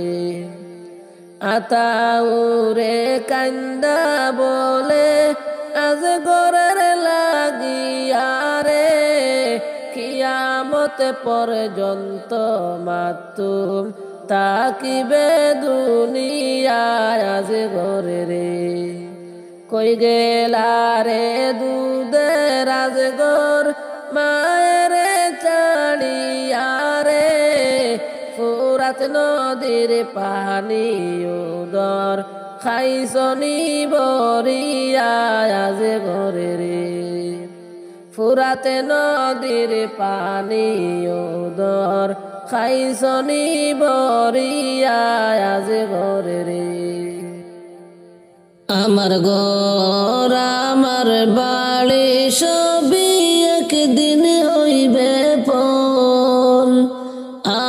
আতাউরে কান্দা বলে আজ ঘরের লাগিয়া রে। কিয়ামত পর্যন্ত মাতুম তাকিবে দুনিয়ায় আজ ঘরে রে। কই গেলা রে দুধের আজ ঘর মায়ের চাড়িয়া রে। ফুরাত নদীর পানি উদর খাইছনি বরিয়া আজ ঘরে রে। ফুরাত নদীর পানি উদর খাইছনি বরিয়া আজ ঘরে রে। আমার ঘর আমার বাড়ি সবই একদিন হইবে পর।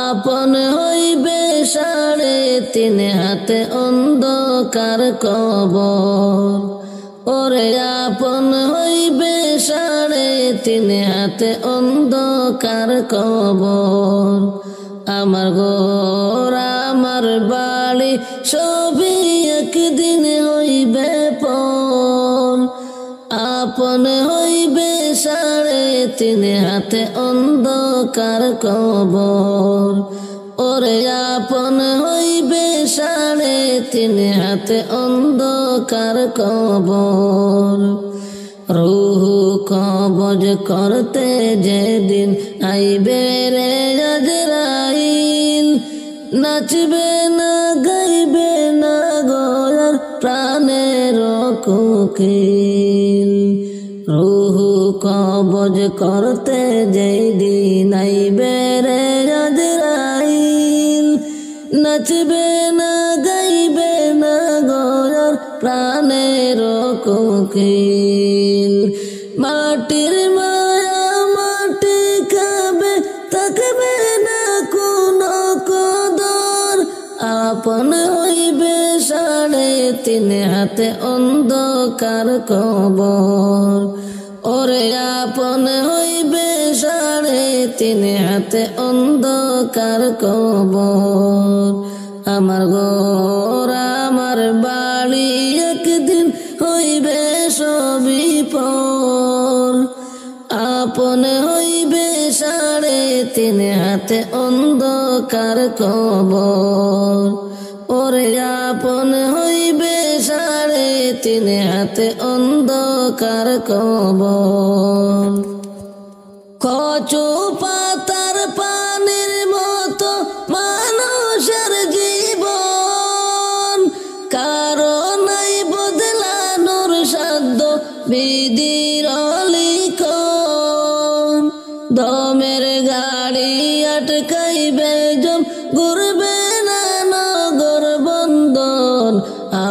আপন হইবে 3.5 হাতে অন্ধকার কবর। ওরে আপন হইবে 3.5 হাতে অন্ধকার কবর। আমার ঘর আমার বাড়ি সবই একদিন হইবে পর। আপন হইবে 3.5 হাতে অন্ধকার কবর। ওরে আপন হইবে 3.5 হাতে অন্ধকার কবর। রুহু কবজ করতে যেদিন আইবে রে আজরাইল। নাচবে না গাইবে না গোয়ার প্রাণের কোকিল। রুহু কবজ করতে যেদিন আইবে রে আজরাইল। নাচবে না গাইবে না গোয়ার প্রাণের কোকিল। মাটির মায়া মাটি খাবে থাকবে না কোনো কদর। আপন হইবে 3.5 হাতে অন্ধকার কবর। ওরে আপন হইবে 3.5 হাতে অন্ধকার কবর। আমার ঘর আমার বাড়ি একদিন হইবে সবই পর। আপন হইবে 3.5 হাতে অন্ধকার কবর। ওরে আপন হইবে 3.5 হাতে অন্ধকার কবর। কচু পাতার পানির মতো মানুষের জীবন। কারো নাই বদলানোর সাধ্য বিধির লিখন। দমের গাড়ি আটকাইবে জন ঘুরবে না নগর বন্দর।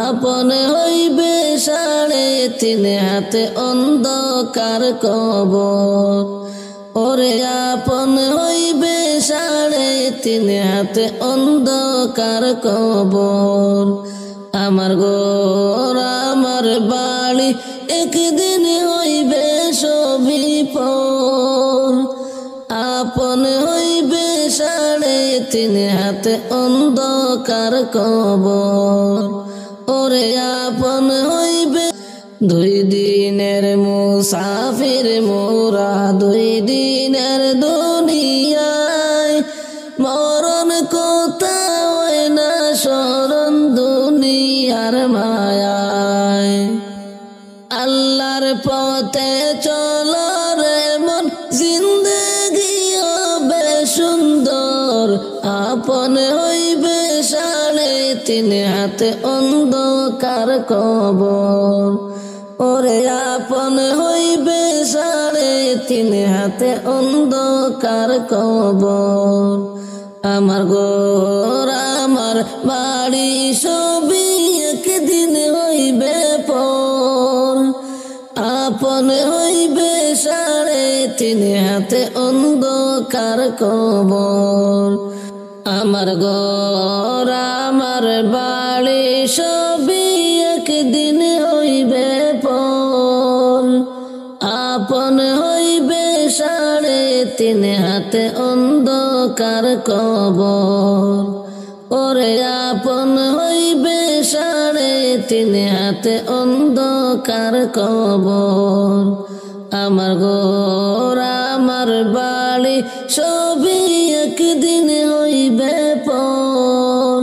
আপন হইবে 3.5 হাতে অন্ধকার কবর। ওরে আপন হইবে 3.5 হাতে অন্ধকার কবর। আমার ঘর আমার বাড়ি একদিন হইবে সবই পর। আপন হইবে 3.5 হাতে অন্ধকার কবর। ওরে আপন হইবে 2 দিনের মুসাফির মোরা 2 দিনের দুনিয়ায়। মরণ কথা হয় না স্মরণ দুনিয়ার মায়ায়। আল্লাহর পথে চলো রে মন জিন্দেগি হবে সুন্দর। আপন হইবে তিন হাতে অন্ধকার কবর। ওরে আপন হইবে সাড়ে তিন হাতে অন্ধকার কবর। আমার ঘর আমার বাড়ি সবই একদিন হইবে পর। আপন হইবে সাড়ে তিন হাতে অন্ধকার কবর। আমার ঘর আমার বাড়ি সবই একদিন হইবে পর। আপন হইবে সাড়ে তিন হাতে অন্ধকার কবর। ওরে আপন হইবে সাড়ে তিন হাতে অন্ধকার কবর। আমার ঘর আমার বাড়ি সবই একদিন হইবে পর।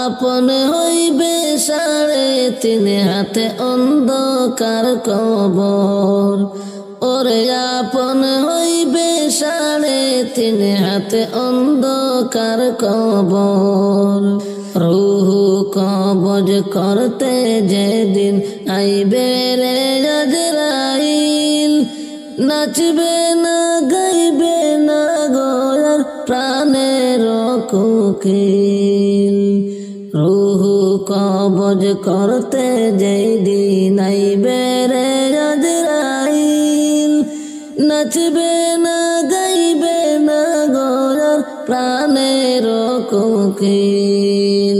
আপন হইবে সাড়ে তিন হাতে অন্ধকার কবর। ওরে আপন হইবে সাড়ে তিন হাতে অন্ধকার কবর। রূহ কবজ করতে যেদিন আইবে রে আজরাইল, নাচবে না গাইবে না গোয়ার প্রাণের কোকিল। রূহ কবজ করতে যেদিন আইবে রে আজরাইল, নাচবে না গাইবে না গোয়ার প্রাণের কোকিল।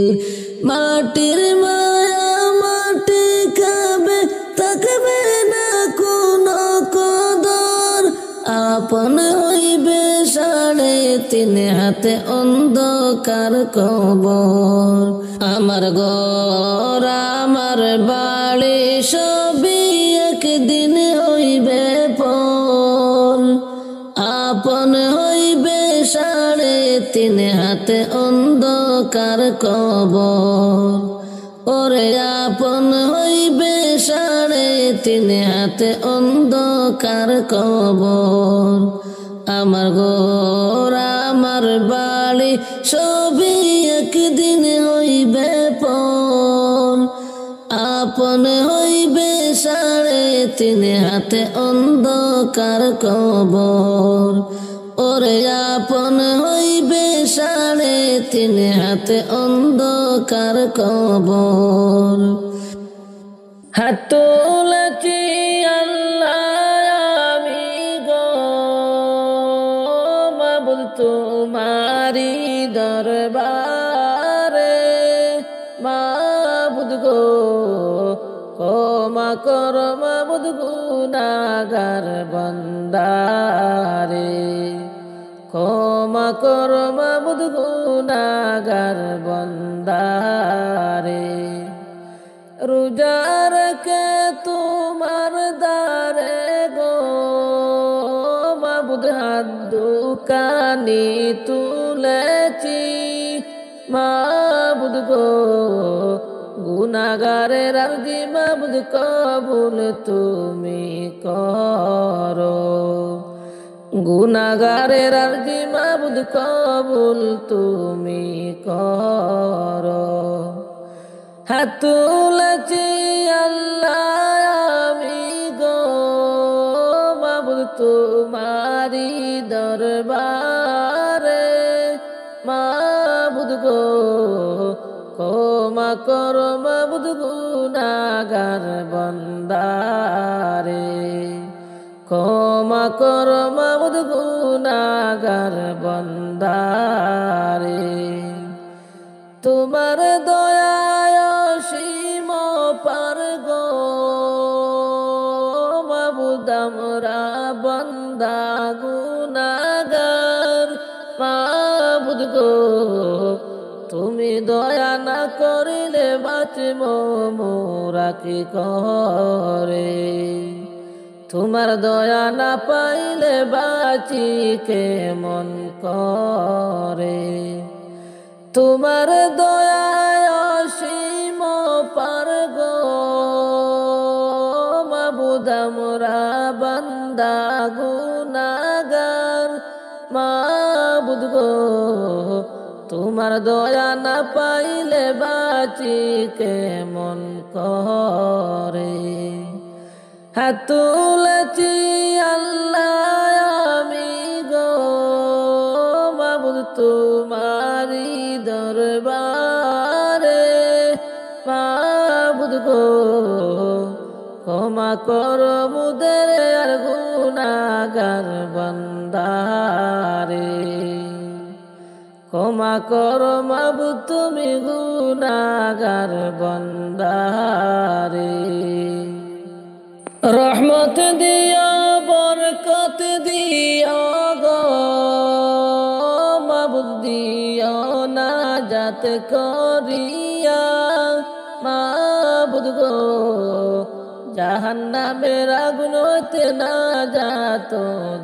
মাটির মায়া মাটি খাবে থাকবে না কোনো কদর। আপন হইবে সাড়ে তিন হাতে অন্ধকার কবর। আমার ঘর আমার বাড়ি সবই একদিন হইবে পর। আপন হইবে সাড়ে তিন হাতে অন্ধকার কবর। ওরে আপন হইবে সাড়ে তিন হাতে অন্ধকার কবর। আমার ঘর আমার বাড়ি সবই একদিন হইবে পর। আপন হইবে সাড়ে তিন হাতে অন্ধকার কবর। ওরে আপন হইবে সাড়ে তিন হাতে অন্ধকার কবর। হাত তুলেছি আল্লাহ আমি গো মাবুদ তোমারি দরবারে। মাবুদ গো ক্ষমা কর মাবুদ গুনাহগার বান্দারে। ক্ষমা কর মাবুদ গুনাহগার বান্দারে। রোজা রেখে তোমার দারে গো মাবুদ হাত দুখানি তুলেছি। মাবুদ গো গুনাহগারের আরজি মাবুদ কবুল তুমি করো। গুনাহগারের আরজি মাবুদ কবুল তুমি করো। হাত তুলেছি আল্লাহ আমি গো মাবুদ তোমারি দরবারে। মাবুদ গো ক্ষমা কর মাবুদ গুনাহগার বান্দারে। ক্ষমা কর মাবুদ গুনাহগার বান্দারে। তোমার দয়ায় অসীম পার গো মাবুদ আমরা বান্দা গুনাহগার। মাবুদ গো তুমি দয়া না করিলে বাঁচব মোরা কি করে। তোমার দয়া না পাইলে বাঁচি কেমন করে। তোমার দয়ায় অসীম পার গো মাবুদ আমরা বান্দা গুনাহগার। মাবুদ গো তোমার দয়া না পাইলে বাঁচি কেমন করে। হাত তুলেছি আল্লাহ আমি গো মাবুদ তোমারি দরবারে। মাবুদ গো ক্ষমা করো মুদের আর গুনাহগার বান্দারে। ক্ষমা করো মাবুদ তুমি গুনাহগার বান্দারে। রহমত দিও বরকত দিও গো মাবুদ দিও নাজাত করিয়া। মাবুদ গো জাহান্নামের আগুন হইতে নাজাত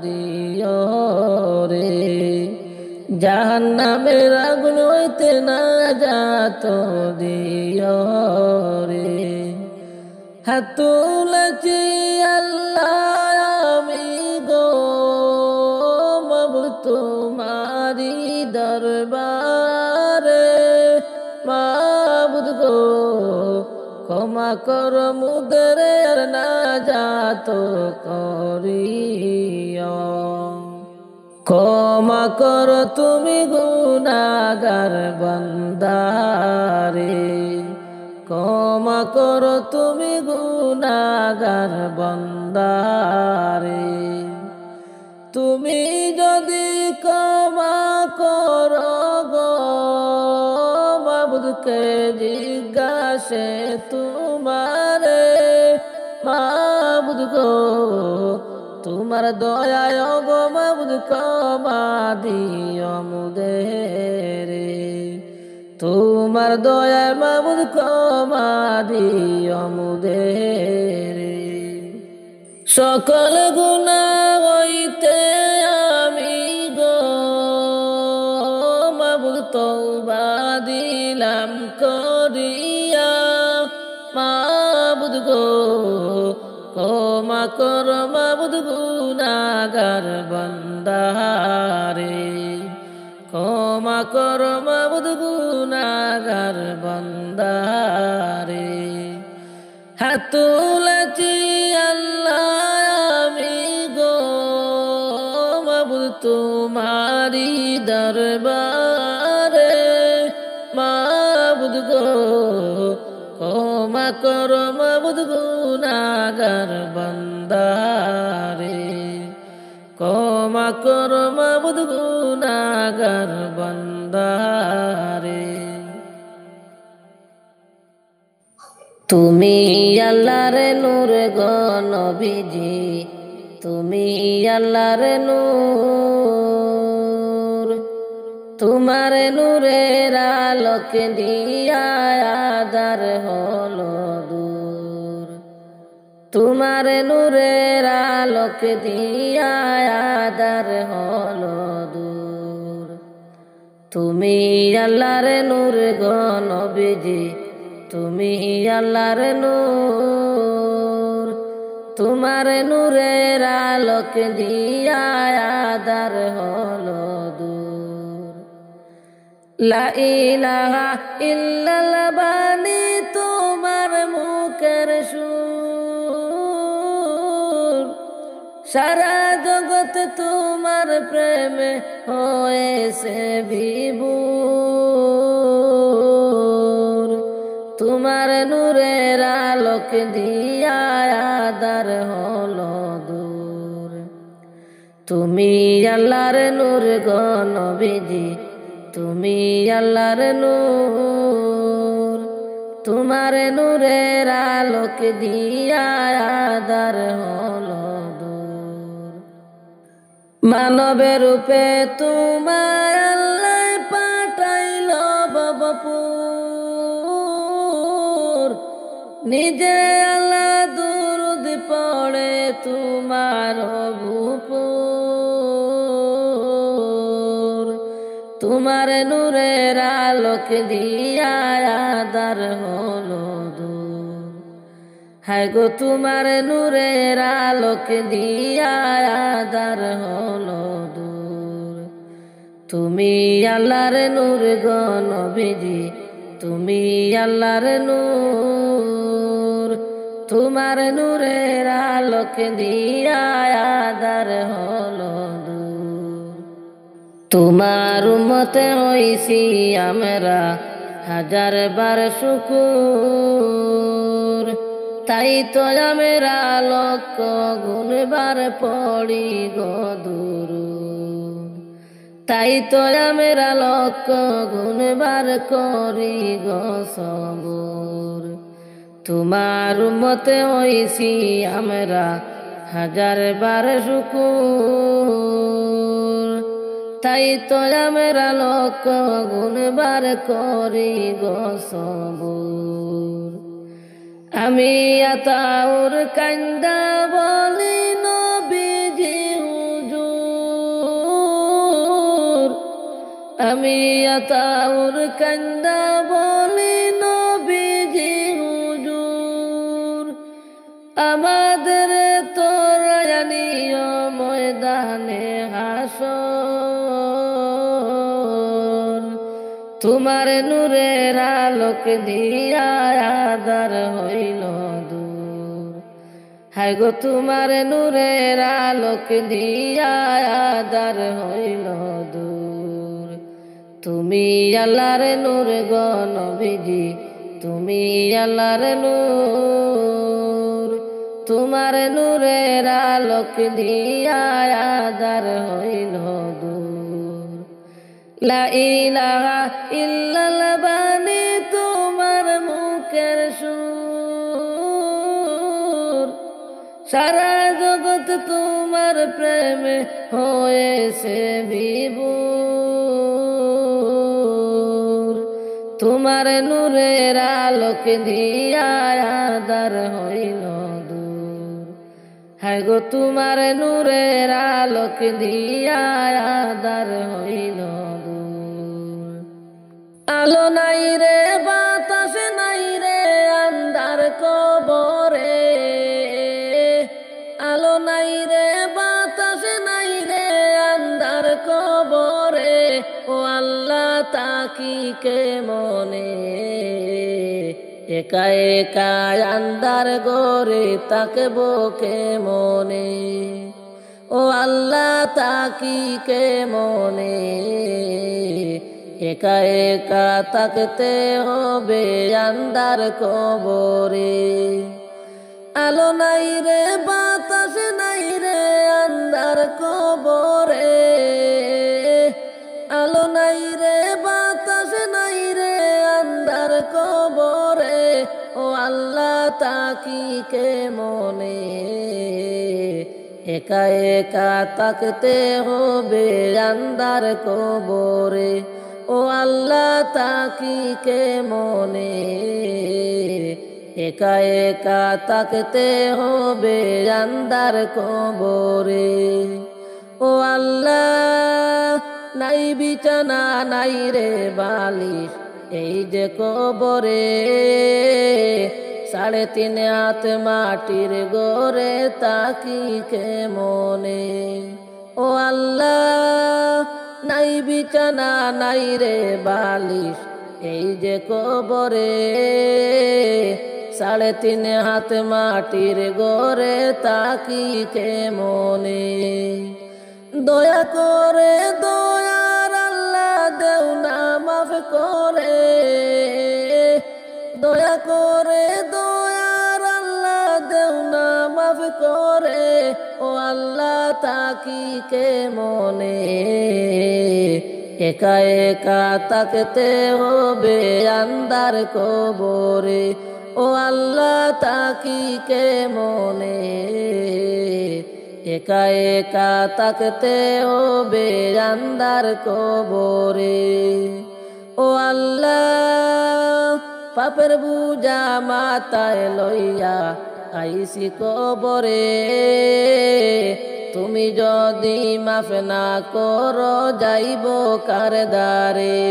দিও রে। জাহান্নামের আগুন হইতে নাজাত দিও রে। হাত তুলেছি আল্লাহ আমি গো মাবুদ তোমারি দরবারে। মাবুদ গো ক্ষমা করো মুদের আর নাজাত করিও। ক্ষমা করো তুমি গুনাহগার বান্দারে। ক্ষমা করো তুমি গুনাহগার বান্দারে। তুমি যদি ক্ষমা করো গো মাবুদকে জিজ্ঞাসে তোমারে। মাবুদ গো তোমার দয়ায় গো মাবুদ ক্ষমা দিও মুদেরে। তোমার দয়ায় মাবুদ ক্ষমা দিও মুদেরে। সকল গুনাহ হইতে আমি গো মাবুদ তওবা দিলাম করিয়া। মাবুদ গো ক্ষমা করো মাবুদ গুনাহগার বান্দারে। ক্ষমা করো মাবুদ গুনাহগার বান্দারে। হাত তুলেছি আল্লাহ আমি গো মাবুদ তোমারি দরবারে। মাবুদ গো ক্ষমা করো মাবুদ গুনাহগার বান্দারে। ক্ষমা করো মাবুদ গুনাহগার বান্দারে। তুমি আল্লাহর নূর গো নবীজি তুমি আল্লাহর নূর। তোমার নূরের আলোক দিয়া আঁধার হলো দূর। তোমার নূরের আলোক দিয়া আঁধার হলো দূর। তুমি আল্লাহর নূর গো নবীজি তুমি আল্লাহর নূর। তোমার নূরের আলোক দিয়া আঁধার হলো দূর। লা ইলাহা ইল্লাল্লাহ বাণী তোমার মুখের সুর। সারা জগৎ তোমার প্রেমে হয়েছে বিভোর। তোমার নূরের আলোক দিয়া আঁধার হলো দূর। তুমি আল্লাহর নূর গো নবীজি তুমি আল্লাহর নূর। তোমার নূরের আলোক দিয়া আঁধার হলো দূর। মানবের রূপে তোমার আল্লাহ পাঠাইল ভবপুর। নিজে আল্লাহ দুরুদ পড়ে তোমার ভূপুর। তোমার নূরের আলোক দিয়া আঁধার হলো দূর। হায় গো তোমার নূরের আলোক দিয়া আঁধার হলো দূর। তুমি আল্লাহর নূর গো নবীজি, তুমি আল্লাহর নূর। তোমার নূরের আলোকে দিয়া আধার হলো দূর। তোমার উম্মতে হইছি আমরা হাজার বার শুকুর। তাই তো আমরা লক্ষ গুণবার পড়ি গো দুরূদ। তাই তো আমরা লক্ষ গুণবার করি গো সবুর। তোমার উম্মতে হইছি আমরা হাজার বার শুকুর। তাই তো আমরা লক্ষ গুণবার করি গো সবুর। আমি আতাউর কান্দা বলি নবীজি হুজুর। আমি আতাউর কান্দা বলি নবীজি হুজুর। আমাদের তোরা জানিও ময়দানে হাসর। তোমার নূরের আলোক দিয়া আধার হইল দূর। হায় গো তোমার নূরের আলোক দিয়া আধার হইল দূর। তুমি আল্লাহর নূর গো নবীজি, তুমি আল্লাহর নূর। তোমার নূরের আলোক দিয়া আধার হইল দূর। লা ইলাহা ইল্লাল্লাহ বাণী তোমার মুখের সুর। সারা জগৎ তোমার প্রেমে হয়েছে বিভোর। তোমার নূরের আলোক দিয়া আধার হইল দূর। হায় গো তোমার নূরের আলোক দিয়া আধার হইল দূর। আলো নাই রে বাতাস নাই রে আন্ধার কবরে। আলো নাই রে বাতাস নাই রে আন্ধার কবরে। ও আল্লাহ তাকি কে মনে, একা একা আন্ধার গরে তাকবো কে মনে। ও আল্লাহ তাকি কে মনে, একা একা তাকতে হবে আন্ধার কবরে। আলো নাই রে বাতাস নাই রে আন্ধার কবরে। আলো নাই রে বাতাস নাই রে আন্ধার কবরে। ও আল্লাহ তাকি কে মনে, একা একা তাকতে হবে আন্ধার কবরে। ও আল্লাহ তাকি কে মনে, একা একা তাকতে হবে আন্ধার কবরে। ও আল্লাহ নাই বিছানা নাই রে বালিশ এই যে কবরে। 3.5 হাত মাটির গড়ে তাকি কে মনে। ও আল্লাহ নাই বিছানা নাই রে বালিশ এই যে কবরে। 3.5 হাত মাটির গড়ে তাকি কে মনে। দয়া করে দয়ার আল্লাহ দেও না মাফ করে। দয়া করে দয়ার আল্লাহ দেও না মাফ করে। ও আল্লাহ তাকি কে মনে, একা একা তাকতে হবে আন্ধার কবরে। ও আল্লাহ তাকি কে মনে, একা একা তাকতে হবে আন্ধার কবরে। ও আল্লাহ পাপের বুঝা মাথায় লইয়া আইসি কবরে। তুমি যদি মাফ না করো যাইব কার দ্বারে।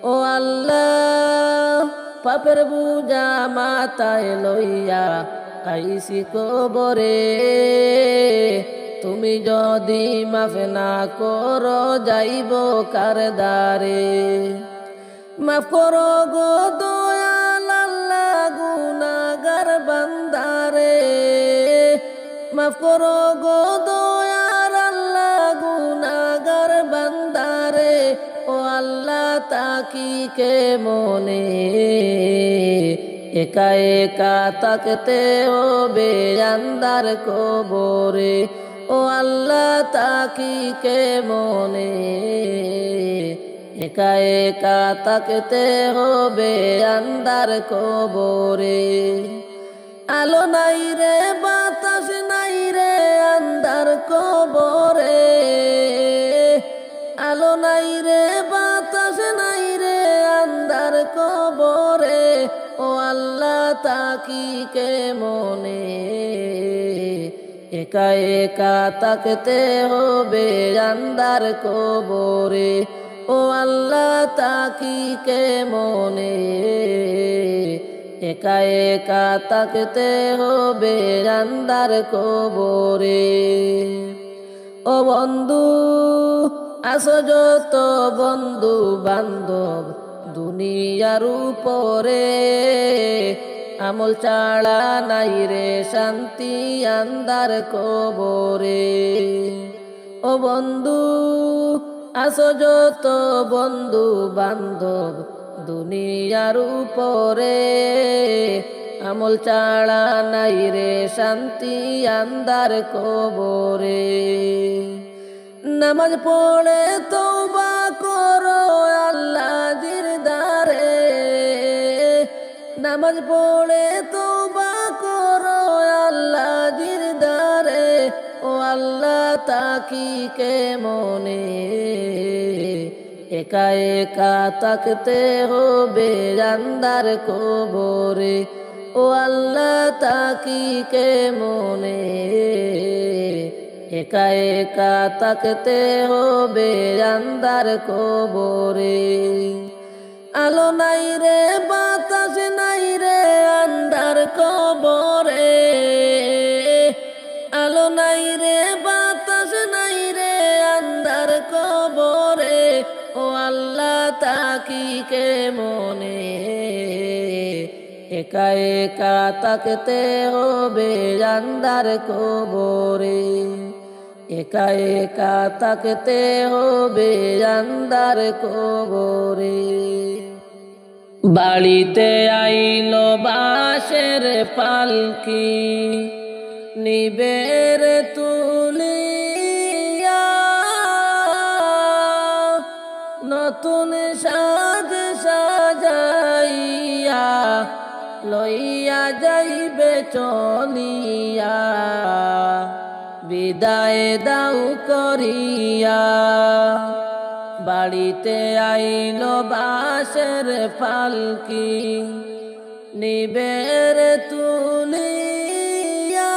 ও আল্লাহ পাপের বুঝা মাথায় লইয়া আইসি কবরে। তুমি যদি মাফ না করো যাইব কার দ্বারে। মাফ করো গো দয়াল আল্লাহ গুনাহগার বান্দারে। মাফ করো গো দয়াল আল্লাহ গুনাহগার বান্দারে। ও আল্লাহ তাকিকে মনে একা একা তাকতে হবে আন্ধার কবরে। ও আল্লাহ তাকিকে মনে একা একা তাকতে হবে আন্ধার কবরে। আলো নাই রে বাতাস নাই রে আন্ধার কবরে। আলো নাই রে বাতাস নাই রে আন্ধার কবরে। ও আল্লাহ তাকিকে মনে একা একা তাকতে হবে আন্ধার কবরে। ও আল্লাহ তাকিকে মনে একা একা তাকতে হবে আন্ধার কবরে। ও বন্ধু আসো যত বন্ধু বান্ধব দুনিয়ার উপরে। আমল ছাড়া নাই রে শান্তি আন্ধার কবরে। ও বন্ধু আসো যত বন্ধু বান্ধব দুনিয়ার উপরে। আমল ছাড়া নাই রে শান্তি আন্ধার কবরে। নামাজ পড়ে তওবা করো আল্লাহ জিরদারে। নামাজ পড়ে তওবা করো আল্লাহ জিরদারে। ও আল্লাহ তাকিকে মনে একা একা তাকতে হবে আন্ধার কবরে। ও আল্লাহ তাকিকে মনে একা একা তাকতে হবে আন্ধার কবরে। আলো নাই রে বাতাস নাই রে আন্ধার কবরে। আলো নাই রে বাতাস নাই রে আন্ধার কবরে। ও আল্লাহ তাকিকে মনে একা একা তাকতে হবে আন্ধার কবরে। একা একা তাকতে হবে আন্ধার কবরে। বাড়িতে আইলো বাঁশের পালকি নিবের তুলিয়া। নতুন সাজ সাজাইয়া লইয়া যাইবে চলিয়া। বিদায় দাও করিয়া বাড়িতে আইলো বাঁশের পালকি নিবের তুলিয়া।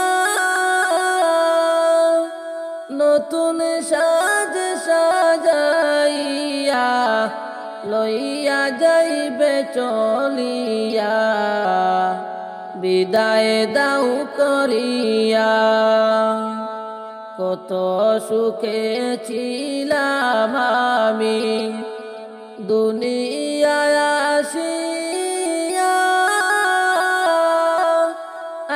নতুন সাজ সাজাইয়া লইয়া যাইবে চলিয়া। বিদায় দাও করিয়া কত সুখে ছিলাম আমি দুনিয়ায় আসিয়া।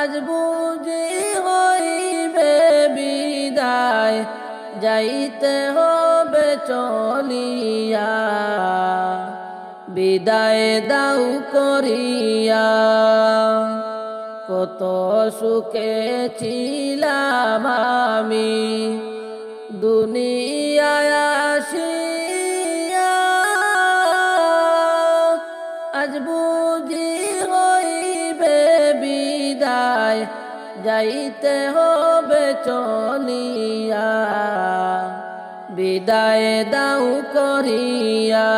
আজ বুঝি হইবে বিদায় যাইতে হবে চলিয়া। বিদায় দাও করিয়া কত সুখে ছিলাম আমি দুনিয়ায় আসিয়া। আজ বুঝি হইবে বিদায় যাইতে হবে চলিয়া। বিদায় দাও করিয়া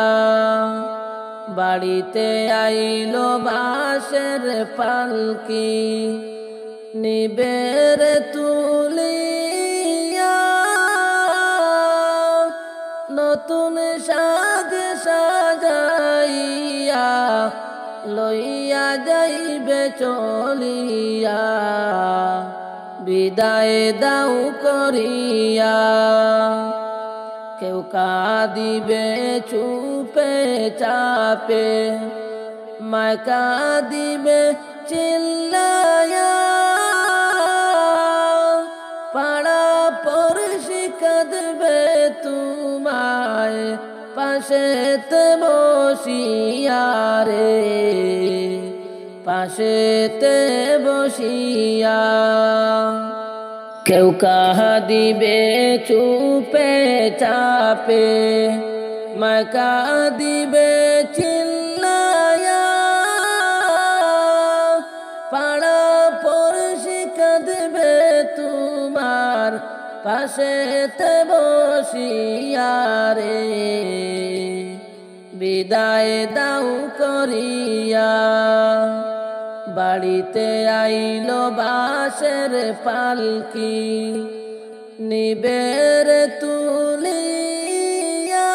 বাড়িতে আইলো বাঁশের পালকি নিবের তুলিয়া। নতুন সাজ সাজাইয়া লইয়া যাইবে চলিয়া। বিদায় দাও করিয়া। কেউ কাঁদিবে চুপে চাপে, মায় কাঁদিবে চিল্লায়া, পাড়া পড়শি কাঁদবে তোমায় পাশেতে বসিয়া রে, পাশেতে বসিয়া। কেউ কাঁদিবে চুপে চাপে, মায় কাঁদিবে চিল্লায়া, পাড়া পড়শি কাঁদবে তোমার পাশেতে বসিয়া রে, বিদায় দাও করিয়া। বাড়িতে আইলো বাঁশের পালকি, নিবের তুলিয়া,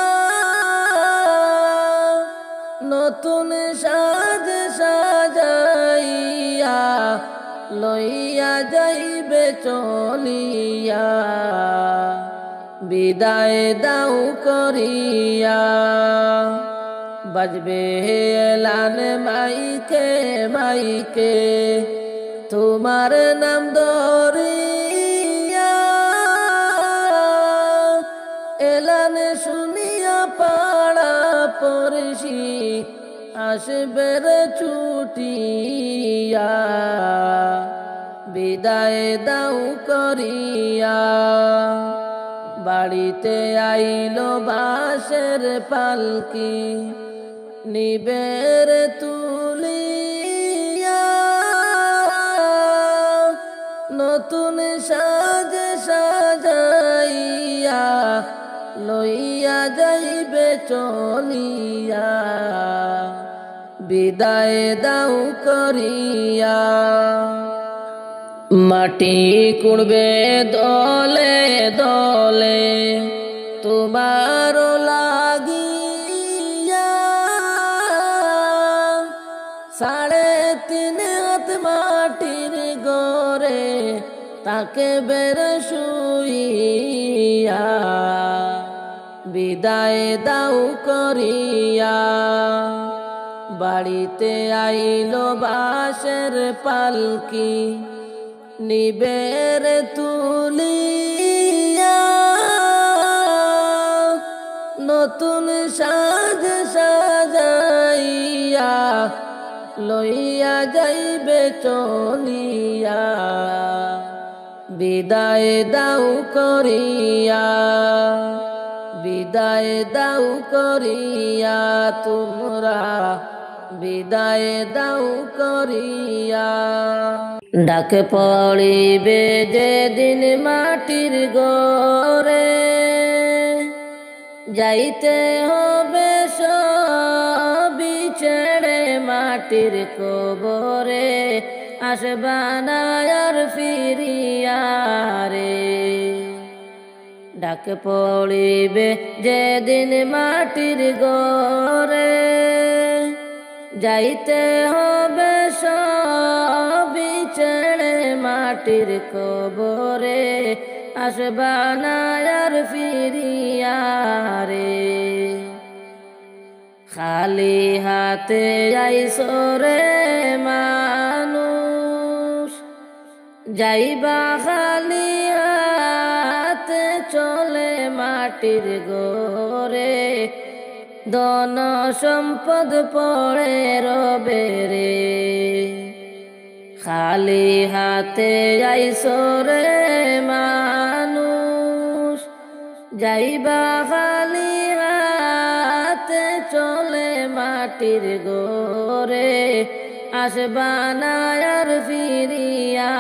নতুন সাজ সাজাইয়া লইয়া যাইবে চলিয়া, বিদায় দাও করিয়া। বাজবে এলান মাইকে মাইকে তোমার নাম ধরিয়া, এলান শুনিয়া পাড়া পড়শি আসবে রে ছুটিয়া, বিদায় দাও করিয়া। বাড়িতে আইলো বাঁশের পালকি, নিবের তুলিয়া, নতুন সাজ সাজাইয়া লইয়া যাইবে চলিয়া, বিদায় দাও করিয়া। মাটি কুড়বে দলে দলে তোমার লাগিয়া, 3.5 হাত মাটির গড়ে তাকে বের শুইয়া, বিদায় দাও করিয়া। বাড়িতে আইলো বাঁশের পালকি, নিবের তুলিয়া, নতুন সাজ সাজাইয়া লইয়া যাইবে চলিয়া, বিদায় দাও করিয়া, বিদায় দাও করিয়া তোমরা, বিদায় দাও করিয়া। ডাকে পড়িবে যেদিন মাটির ঘরে, যাইতে হবে সবই ছেড়ে মাটির কবরে, আসবা না আর ফিরিয়া রে। ডাকে পড়িবে যেদিন মাটির ঘরে, যাইতে হবে সবই ছেড়ে মাটির কবরে, আসবা না আর ফিরিয়া রে। খালি হাতে আইসো রে মানুষ, যাইবা খালি হাতে চলে মাটির ঘরে, ধন সম্পদ পড়ে রবে রে। খালি হাতে আইসো রে মানুষ, যাইবা খালি হাতে চলে মাটির ঘরে, আসবা না আর ফিরিয়া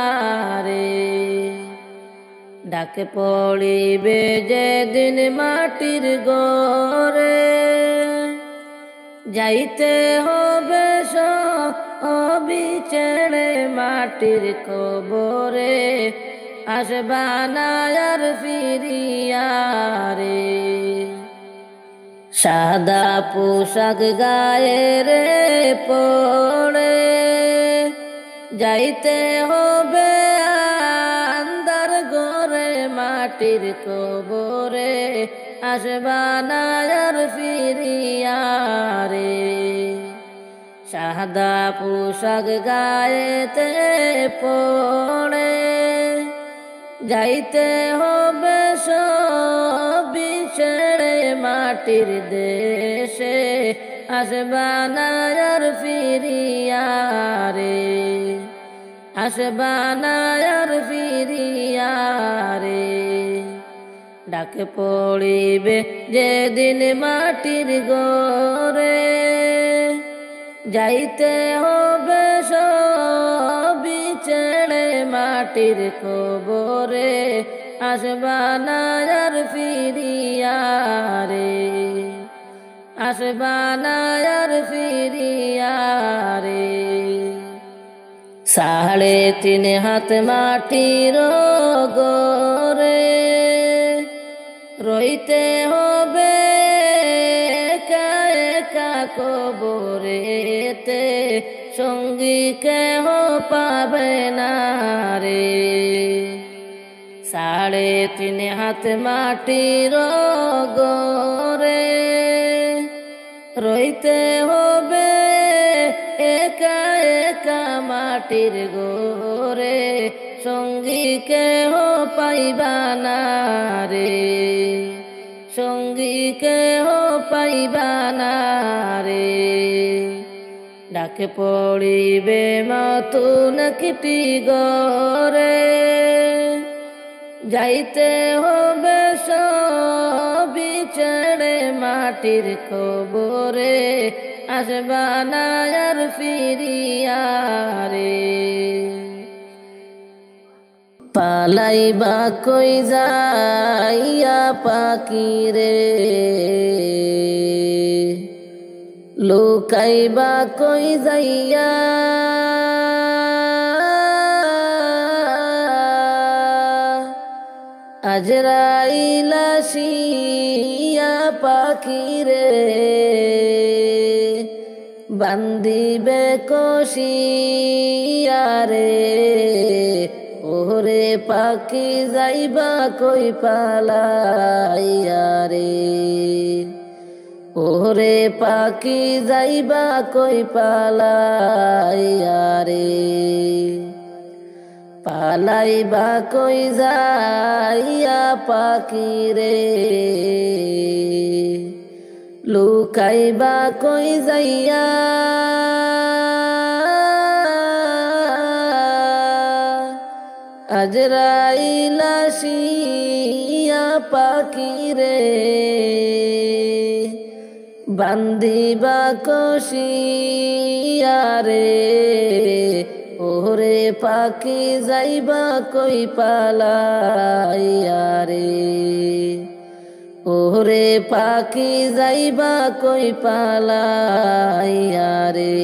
রে। ডাকে পড়িবে যেদিন মাটির ঘরে, যাইতে হবে সবই ছেড়ে মাটির কবরে, আসবা না আর ফিরিয়া রে। সাদা পোশাক গায়ে রে পড়ে, যাইতে হবে মাটির কবরে আসবা না আর ফিরিয়া রে। সাদা পোশাক গায়েতে পড়ে যাইতে হবে সবই ছেড়ে মাটির দেশে আসবা না আর ফিরিয়া রে। আসবা না আর ফিরিয়া রে। ডাক পড়িবে যেদিন মাটির ঘরে যাইতে হবে সবই ছেড়ে মাটির কবরে আসবা না আর ফিরিয়া রে। আসবা না আর ফিরিয়া রে। 3.5 হাত মাটির ঘরে রইতে হবে একা একা কবরেতে সঙ্গী কেহ পাবে না রে। 3.5 হাত মাটির ঘরে রইতে হবে একা একা মাটির ঘরে সঙ্গী কেহ পাইবা না রে। সঙ্গী কেহ পাইবা না রে। ডাক পড়িবে নতুন একটি ঘরে যাইতে হবে সবই ছেড়ে মাটির কবরে আসবা না আর ফিরিয়া রে। পালাইবা কই যাইয়া পাখি রে লুকাইবা কই যাইয়া আজরাইল আসিয়া পাখি রে বান্দিবে কষিয়া রে। ওরে পাখি যাইবা কই পালাইয়া রে। ওরে পাখি যাইবা কই পালাইয়া রে। পালাইবা কই যাইয়া পাখি রে লুকাইবা কই যাইয়া আজরাইল আসিয়া পাখি রে বান্দিবা কষিয়া রে। ওরে পাখি যাইবা কই পালাইয়া রে। ওরে পাখি যাইবা কই পালাইয়া রে।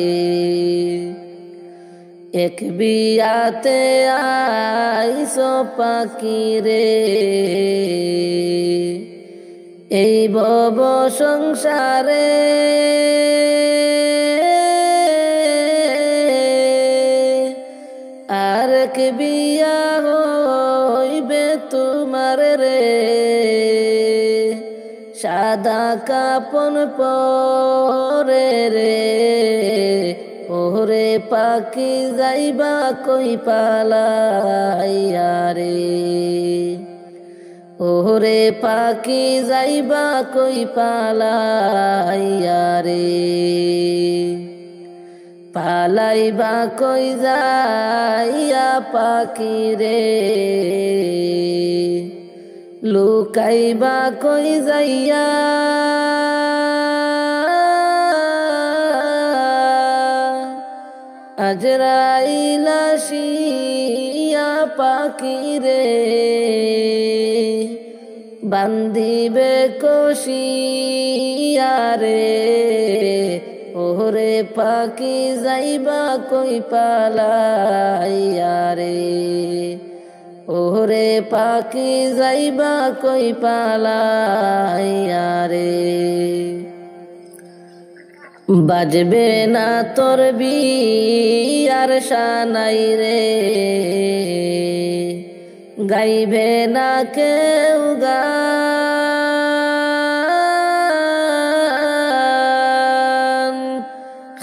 এক বিয়াতে আইসো পাখি রে এই ভব সংসারে আর এক বিয়া হইবে তোমার রে। সাদা কাপন পরে রে ওরে পাখি যাইবা কই পালাইয়া রে। ওরে পাখি যাইবা কই পালাইয়া রে। পালাইবা কই যাইয়া পাখি রে লুকাইবা কই যাইয়া আজরাইল আসিয়া পাখি রে বান্দিবে কষিয়া রে। ওরে পাখি যাইবা কই পালাইয়া রে। ওরে পাখি যাইবা কই পালাইয়া রে। বাজবে না তোর বিয়ার শানাই রে গাইবে না কেউ গান,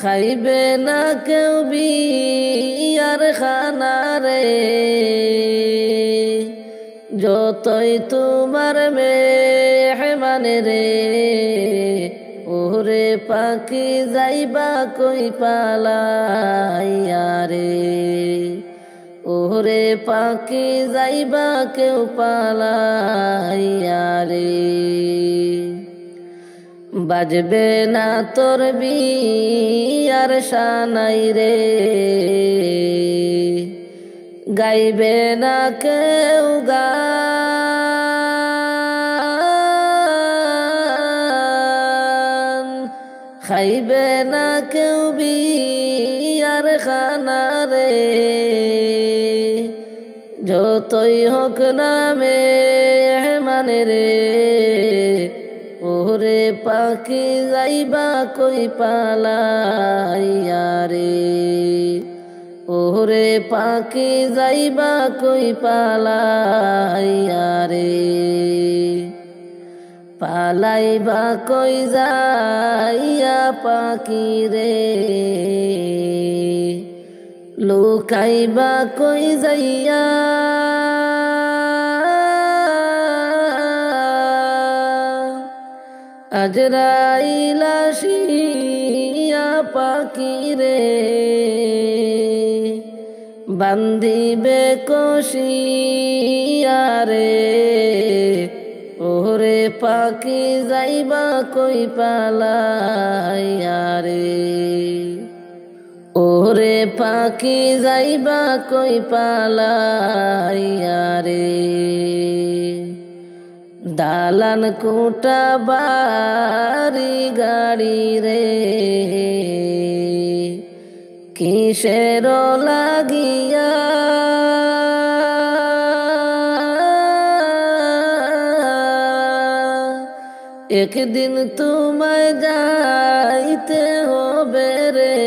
খাইবে না কেউ বিয়ার খানা রে। যতই তোমার মেহমান রে, ওরে পাখি যাইবা কই পালাইয়া রে। ওরে পাখি যাইবা কেউ পালাইয়া রে। বাজবে না তোর বিয়ার শানাই রে, গাইবে না কেউ গান, খাইবে না কেউ বিয়ার খানা রে। যতই হোক না মেহমান রে, ওরে পাখি যাইবা কই পালাইয়া রে। ওরে পাখি যাইবা কই পালাইয়া রে। পালাইবা কই যাইয়া পাখি রে, লুকাইবা কই যাইয়া। আজরাইল আসিয়া পাখি রে, বান্ধিবে কষিয়া রে। ওরে পাখি যাইবা কই পালাইয়া রে। ওরে পাখি যাইবা কই পালাইয়া রে। দালান কোটা বাড়ি গাড়ি রে, কিসের লাগিয়া। একদিন তোমায় যাইতে হবে রে,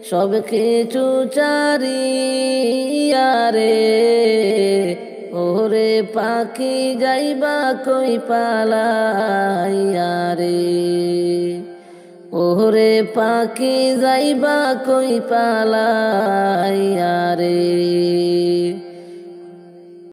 সব কিছু চারিয়া রে। ওরে পাখি যাইবা কই পালাইয়া রে। ওরে পাখি যাইবা কই পালাইয়া রে।